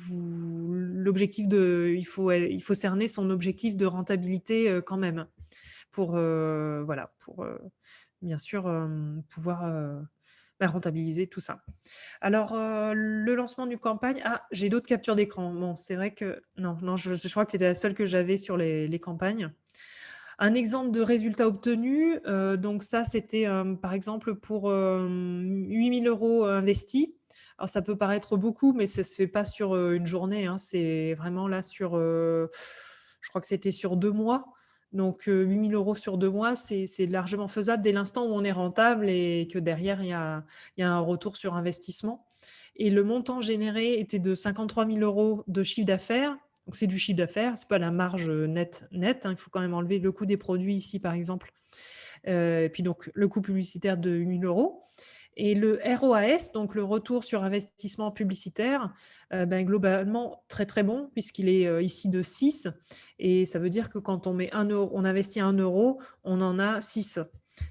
faut cerner son objectif de rentabilité quand même pour, bien sûr pouvoir rentabiliser tout ça. Alors, le lancement d'une campagne, j'ai d'autres captures d'écran. Bon, c'est vrai que non, je crois que c'était la seule que j'avais sur les campagnes. Un exemple de résultat obtenu, donc ça, c'était, par exemple, pour 8 000 € investis. Alors, ça peut paraître beaucoup, mais ça ne se fait pas sur une journée, hein. C'est vraiment là sur, je crois que c'était sur 2 mois. Donc, 8 000 € sur 2 mois, c'est largement faisable dès l'instant où on est rentable et que derrière, il y a un retour sur investissement. Et le montant généré était de 53 000 € de chiffre d'affaires. Donc, c'est du chiffre d'affaires, c'est pas la marge nette, hein. Il faut quand même enlever le coût des produits ici, par exemple. Et puis donc, le coût publicitaire de 8 000 €. Et le ROAS, donc le retour sur investissement publicitaire, ben, globalement, très, très bon, puisqu'il est ici de 6. Et ça veut dire que quand on met 1 €, on investit 1 €, on en a 6.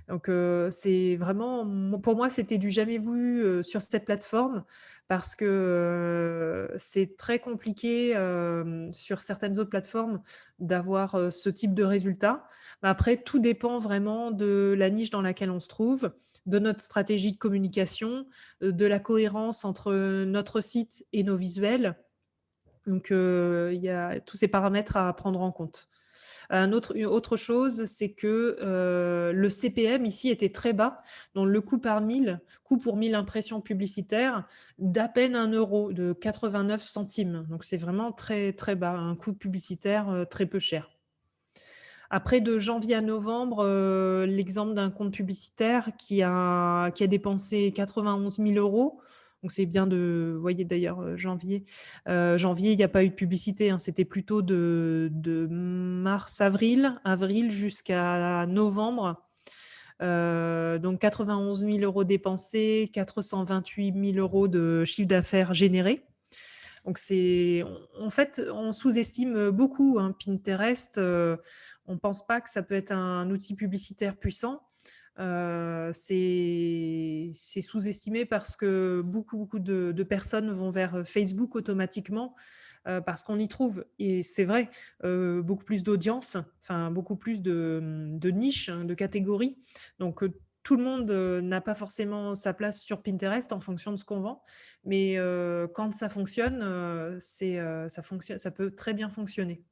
Donc, c'est vraiment, pour moi, c'était du jamais vu sur cette plateforme parce que c'est très compliqué sur certaines autres plateformes d'avoir ce type de résultat. Mais après, tout dépend vraiment de la niche dans laquelle on se trouve, de notre stratégie de communication, de la cohérence entre notre site et nos visuels. Donc, il y a tous ces paramètres à prendre en compte. Une autre chose, c'est que le CPM ici était très bas, donc le coût pour 1000 impressions publicitaires d'à peine 1 €, de 89 centimes. Donc c'est vraiment très, très bas, un coût publicitaire très peu cher. Après, de janvier à novembre, l'exemple d'un compte publicitaire qui a dépensé 91 000 €. Donc c'est bien de, vous voyez d'ailleurs, janvier. Janvier, il n'y a pas eu de publicité, hein, c'était plutôt de mars, avril jusqu'à novembre. Donc 91 000 € dépensés, 428 000 € de chiffre d'affaires généré. Donc en fait, on sous-estime beaucoup, hein, Pinterest. On ne pense pas que ça peut être un outil publicitaire puissant. C'est sous-estimé parce que beaucoup de personnes vont vers Facebook automatiquement parce qu'on y trouve, et c'est vrai, beaucoup plus d'audience, enfin beaucoup plus de niches, hein, de catégories. Donc, tout le monde n'a pas forcément sa place sur Pinterest en fonction de ce qu'on vend, mais quand ça fonctionne, ça fonctionne, ça peut très bien fonctionner.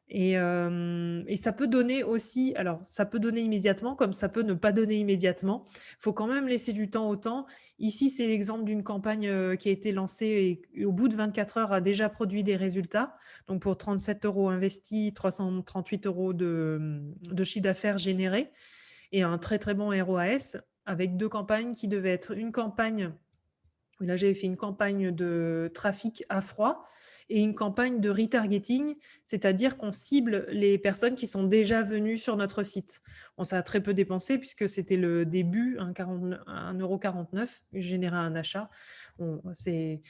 Et ça peut donner aussi, alors ça peut donner immédiatement comme ça peut ne pas donner immédiatement. Il faut quand même laisser du temps au temps. Ici, c'est l'exemple d'une campagne qui a été lancée et au bout de 24 heures a déjà produit des résultats. Donc pour 37 € investis, 338 € de chiffre d'affaires généré et un très très bon ROAS avec 2 campagnes qui devaient être une campagne. Là, j'avais fait une campagne de trafic à froid et une campagne de retargeting, c'est-à-dire qu'on cible les personnes qui sont déjà venues sur notre site. Bon, ça a très peu dépensé puisque c'était le début, 1,49 €, générer un achat. Bon, c'est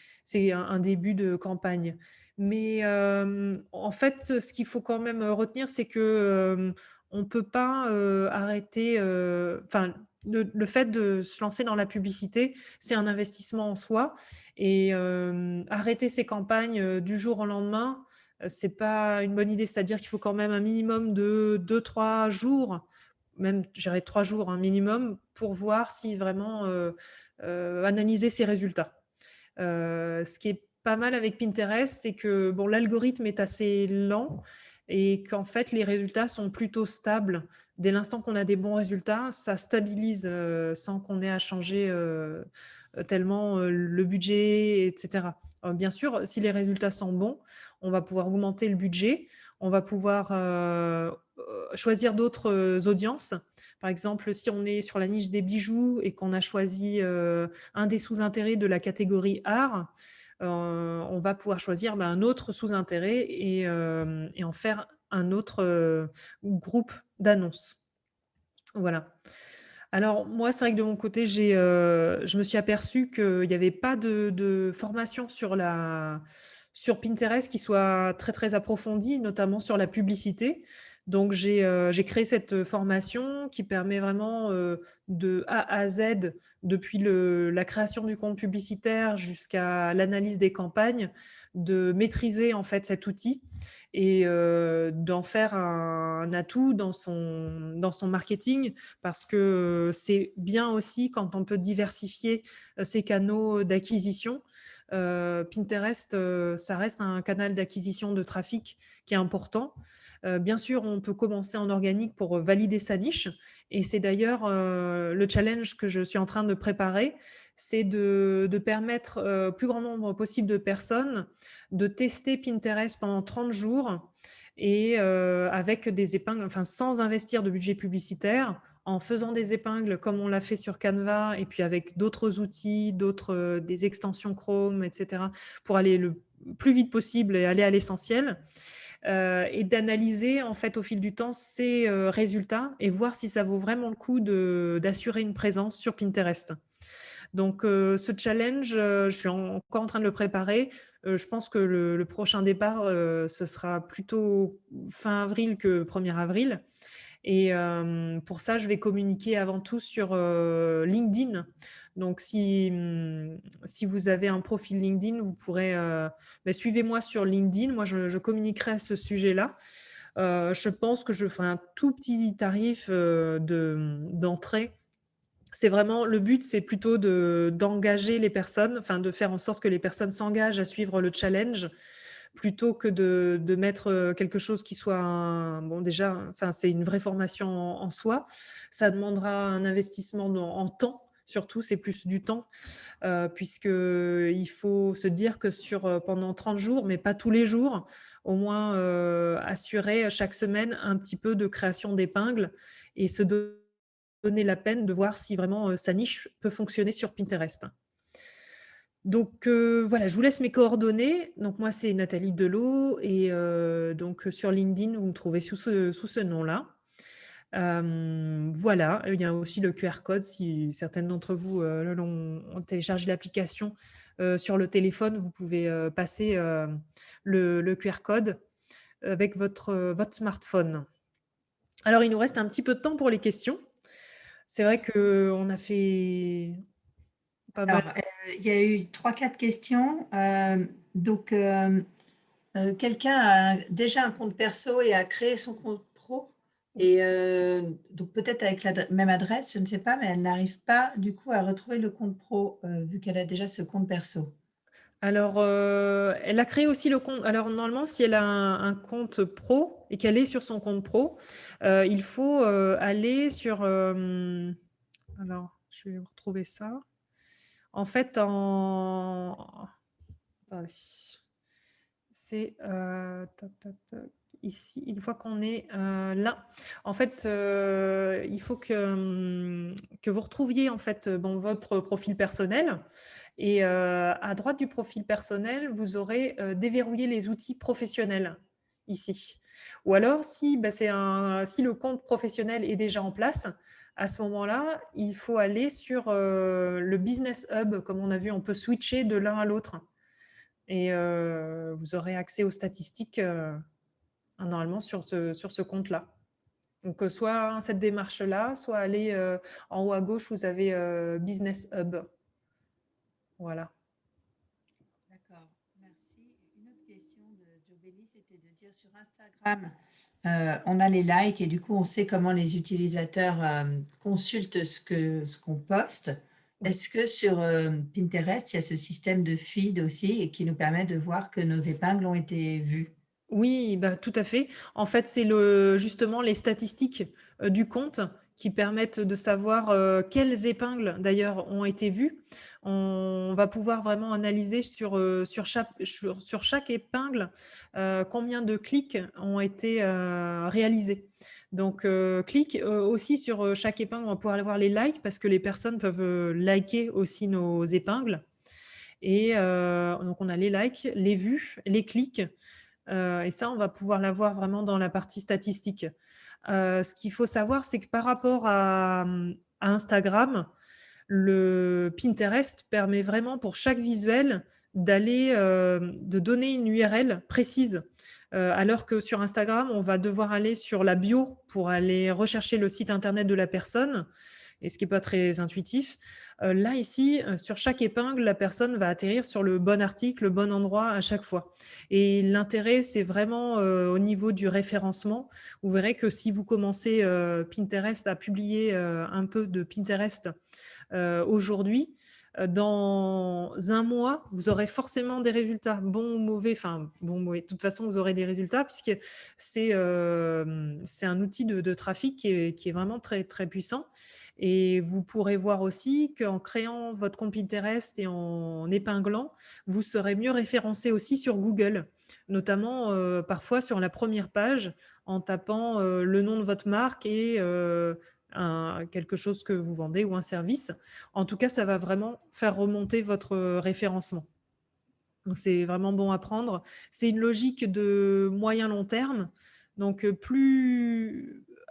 un début de campagne. Mais en fait, ce qu'il faut quand même retenir, c'est que on ne peut pas arrêter, enfin, le fait de se lancer dans la publicité, c'est un investissement en soi, et arrêter ses campagnes du jour au lendemain, c'est pas une bonne idée. C'est-à-dire qu'il faut quand même un minimum de 2-3 jours, même je dirais 3 jours, un minimum, pour voir si vraiment analyser ses résultats. Ce qui est pas mal avec Pinterest, c'est que bon, l'algorithme est assez lent et qu'en fait, les résultats sont plutôt stables. Dès l'instant qu'on a des bons résultats, ça stabilise sans qu'on ait à changer tellement le budget, etc. Bien sûr, si les résultats sont bons, on va pouvoir augmenter le budget, on va pouvoir choisir d'autres audiences. Par exemple, si on est sur la niche des bijoux et qu'on a choisi un des sous-intérêts de la catégorie art, on va pouvoir choisir un autre sous-intérêt et en faire un autre groupe d'annonces. Voilà. Alors moi, c'est vrai que de mon côté, je me suis aperçue qu'il n'y avait pas de formation sur Pinterest qui soit très, très approfondie, notamment sur la publicité. Donc j'ai créé cette formation qui permet vraiment de A à Z, depuis la création du compte publicitaire jusqu'à l'analyse des campagnes, de maîtriser en fait cet outil et d'en faire un atout dans son marketing, parce que c'est bien aussi quand on peut diversifier ses canaux d'acquisition. Pinterest, ça reste un canal d'acquisition de trafic qui est important. Bien sûr, on peut commencer en organique pour valider sa niche et c'est d'ailleurs le challenge que je suis en train de préparer, c'est de permettre au plus grand nombre possible de personnes de tester Pinterest pendant 30 jours et avec des épingles, enfin sans investir de budget publicitaire, en faisant des épingles comme on l'a fait sur Canva et puis avec d'autres outils, des extensions Chrome, etc., pour aller le plus vite possible et aller à l'essentiel. Et d'analyser en fait au fil du temps ces résultats et voir si ça vaut vraiment le coup d'assurer une présence sur Pinterest. Donc ce challenge, je suis encore en train de le préparer. Je pense que le prochain départ, ce sera plutôt fin avril que 1er avril. Et pour ça, je vais communiquer avant tout sur LinkedIn. Donc, si vous avez un profil LinkedIn, vous pourrez suivez-moi sur LinkedIn. Moi, je communiquerai à ce sujet-là. Je pense que je ferai un tout petit tarif d'entrée. C'est vraiment le but, c'est plutôt d'engager les personnes, enfin de faire en sorte que les personnes s'engagent à suivre le challenge plutôt que de mettre quelque chose qui soit bon déjà, enfin c'est une vraie formation en soi. Ça demandera un investissement en temps. Surtout, c'est plus du temps, puisqu'il faut se dire que pendant 30 jours, mais pas tous les jours, au moins assurer chaque semaine un petit peu de création d'épingles et se donner la peine de voir si vraiment sa niche peut fonctionner sur Pinterest. Donc voilà, je vous laisse mes coordonnées. Donc moi, c'est Nathalie Delot et donc sur LinkedIn, vous me trouvez sous ce nom-là. Voilà, il y a aussi le QR code si certaines d'entre vous ont téléchargé l'application sur le téléphone, vous pouvez passer le QR code avec votre smartphone. Alors, il nous reste un petit peu de temps pour les questions. C'est vrai qu'on a fait pas mal. Alors, il y a eu 3-4 questions. Donc, quelqu'un a déjà un compte perso et a créé son compte pro. Et donc, peut-être avec la même adresse, je ne sais pas, mais elle n'arrive pas du coup à retrouver le compte pro vu qu'elle a déjà ce compte perso. Alors, elle a créé aussi le compte. Alors, normalement, si elle a un compte pro et qu'elle est sur son compte pro, il faut aller sur. Alors, je vais retrouver ça. En fait, attendez. C'est toc, toc, toc. Ici, une fois qu'on est là, en fait, il faut que vous retrouviez en fait votre profil personnel. Et à droite du profil personnel, vous aurez déverrouillé les outils professionnels ici. Ou alors, si le compte professionnel est déjà en place, à ce moment-là, il faut aller sur le Business Hub. Comme on a vu, on peut switcher de l'un à l'autre. Et vous aurez accès aux statistiques normalement sur ce compte-là. Donc, soit cette démarche-là, soit aller en haut à gauche, vous avez Business Hub. Voilà. D'accord, merci. Une autre question de Jobelli, c'était de dire sur Instagram, on a les likes et du coup, on sait comment les utilisateurs consultent ce qu'on poste. Oui. Est-ce que sur Pinterest, il y a ce système de feed aussi et qui nous permet de voir que nos épingles ont été vues? Oui, bah, tout à fait. En fait, c'est justement les statistiques du compte qui permettent de savoir quelles épingles d'ailleurs ont été vues. On va pouvoir vraiment analyser sur chaque épingle combien de clics ont été réalisés. Donc, clic aussi sur chaque épingle, on va pouvoir aller voir les likes parce que les personnes peuvent liker aussi nos épingles. Et donc, on a les likes, les vues, les clics. Et ça, on va pouvoir l'avoir vraiment dans la partie statistique. Ce qu'il faut savoir, c'est que par rapport à Instagram, le Pinterest permet vraiment pour chaque visuel de donner une URL précise. Alors que sur Instagram, on va devoir aller sur la bio pour aller rechercher le site internet de la personne, et ce qui n'est pas très intuitif. Là, ici, sur chaque épingle, la personne va atterrir sur le bon article, le bon endroit à chaque fois. Et l'intérêt, c'est vraiment au niveau du référencement. Vous verrez que si vous commencez Pinterest à publier un peu de Pinterest aujourd'hui, Dans un mois, vous aurez forcément des résultats, bons ou mauvais. Enfin, bons ou mauvais. De toute façon, vous aurez des résultats puisque c'est un outil de trafic qui est vraiment très, très puissant. Et vous pourrez voir aussi qu'en créant votre compte Pinterest et en épinglant, vous serez mieux référencé aussi sur Google, notamment parfois sur la première page en tapant le nom de votre marque et quelque chose que vous vendez ou un service. En tout cas, ça va vraiment faire remonter votre référencement. Donc, c'est vraiment bon à prendre. C'est une logique de moyen-long terme. Donc,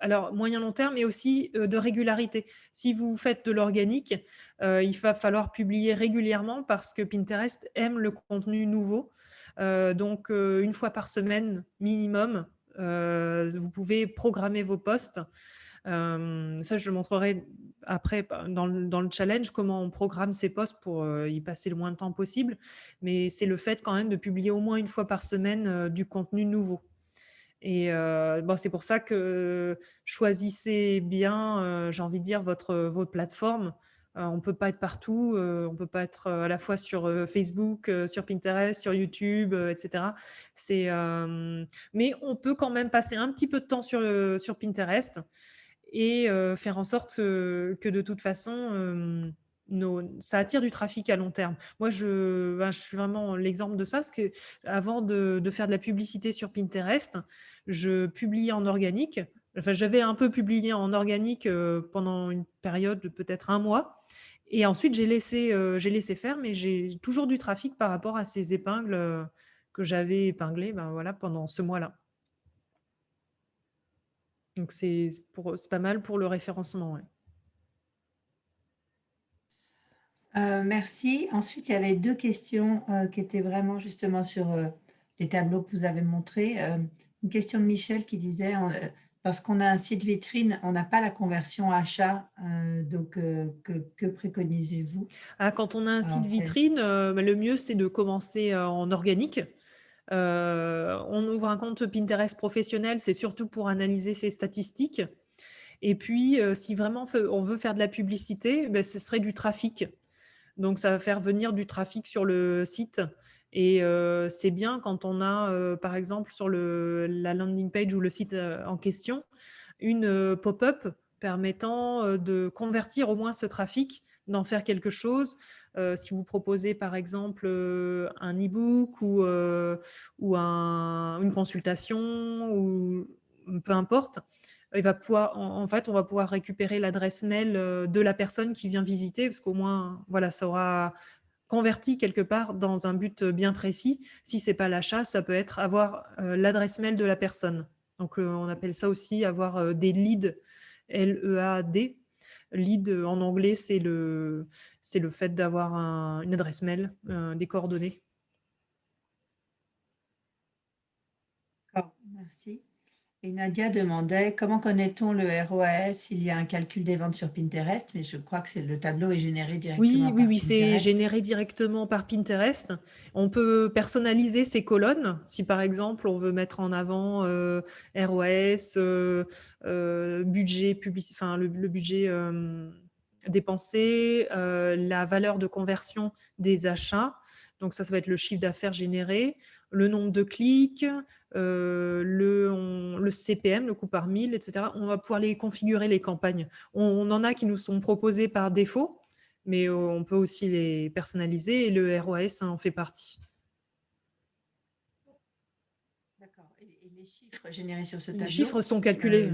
alors, moyen-long terme, mais aussi de régularité. Si vous faites de l'organique, il va falloir publier régulièrement parce que Pinterest aime le contenu nouveau. Donc, une fois par semaine minimum, vous pouvez programmer vos posts. Ça, je montrerai après dans le challenge comment on programme ces posts pour y passer le moins de temps possible. Mais c'est le fait quand même de publier au moins une fois par semaine du contenu nouveau. Et bon, c'est pour ça que choisissez bien, j'ai envie de dire, votre plateforme. On ne peut pas être partout, on ne peut pas être à la fois sur Facebook, sur Pinterest, sur YouTube, etc. Mais on peut quand même passer un petit peu de temps sur Pinterest et faire en sorte que de toute façon, ça attire du trafic à long terme. Moi, je suis vraiment l'exemple de ça, parce qu'avant de faire de la publicité sur Pinterest, je publiais en organique. Enfin, j'avais un peu publié en organique pendant une période de peut-être un mois. Et ensuite, j'ai laissé faire, mais j'ai toujours du trafic par rapport à ces épingles que j'avais épinglées voilà, pendant ce mois-là. Donc, c'est pas mal pour le référencement. Ouais. Merci. Ensuite, il y avait deux questions qui étaient vraiment justement sur les tableaux que vous avez montrés. Une question de Michel qui disait, lorsqu'on a un site vitrine, on n'a pas la conversion achat, donc que préconisez-vous? Quand on a un site Alors, vitrine, le mieux, c'est de commencer en organique. On ouvre un compte Pinterest professionnel, c'est surtout pour analyser ses statistiques. Et puis, si vraiment on veut faire de la publicité, ce serait du trafic. Donc, ça va faire venir du trafic sur le site. Et c'est bien quand on a, par exemple, sur la landing page ou le site en question, une pop-up permettant de convertir au moins ce trafic, d'en faire quelque chose. Si vous proposez par exemple un e-book ou une consultation ou peu importe, il va pouvoir, en fait, on va pouvoir récupérer l'adresse mail de la personne qui vient visiter, parce qu'au moins, voilà, ça aura converti quelque part dans un but bien précis. Si c'est pas l'achat, ça peut être avoir l'adresse mail de la personne. Donc, on appelle ça aussi avoir des leads, L-E-A-D. Lead en anglais, c'est le fait d'avoir une adresse mail, des coordonnées. d'accord, merci. Et Nadia demandait comment connaît-on le ROAS? Il y a un calcul des ventes sur Pinterest, mais je crois que le tableau est généré directement Oui, oui, par oui, c'est Pinterest. généré directement par Pinterest. On peut personnaliser ces colonnes. Si par exemple on veut mettre en avant ROS, budget enfin le budget dépensé, la valeur de conversion des achats. Donc ça va être le chiffre d'affaires généré, le nombre de clics, le CPM, le coût par 1000, etc. On va pouvoir les configurer, les campagnes. On en a qui nous sont proposées par défaut, mais on peut aussi les personnaliser et le ROAS en fait partie. D'accord. Et les chiffres générés sur ce Les tableau chiffres sont calculés.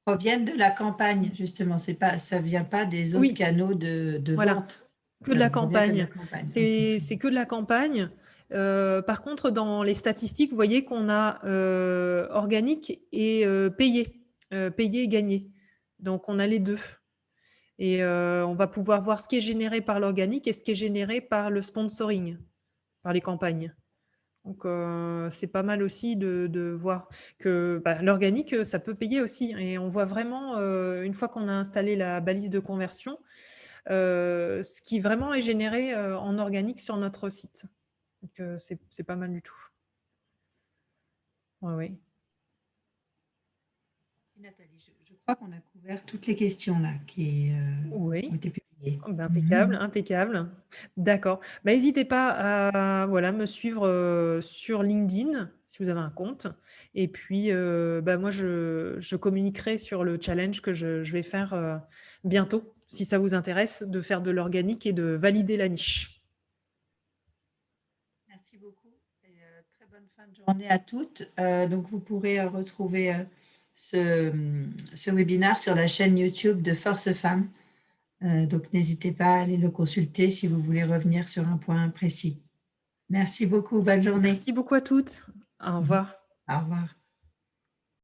proviennent de la campagne, justement. Ça ne vient pas des autres Oui, canaux de voilà, vente. que de Ça la provient que de la campagne. campagne. Ok, C'est très bien. que de la campagne. Par contre, dans les statistiques, vous voyez qu'on a organique et payé, payé et gagné. Donc, on a les deux. Et on va pouvoir voir ce qui est généré par l'organique et ce qui est généré par le sponsoring, par les campagnes. Donc, c'est pas mal aussi de voir que l'organique, ça peut payer aussi. Et on voit vraiment, une fois qu'on a installé la balise de conversion, ce qui vraiment est généré en organique sur notre site. Donc, c'est pas mal du tout. Ouais, ouais. Nathalie, je crois qu'on a couvert toutes les questions là qui ont Oui. été publiées. Oh, ben, impeccable, Mhm. impeccable. D'accord. Bah, n'hésitez pas à voilà, me suivre sur LinkedIn si vous avez un compte. Et puis, bah, moi, je communiquerai sur le challenge que je vais faire bientôt, si ça vous intéresse, de faire de l'organique et de valider la niche. Merci beaucoup et très bonne fin de journée à toutes. Donc, vous pourrez retrouver ce webinaire sur la chaîne YouTube de Force Femmes. Donc, n'hésitez pas à aller le consulter si vous voulez revenir sur un point précis. Merci beaucoup. Bonne journée. Merci beaucoup à toutes. Au Mhm. revoir. Au revoir.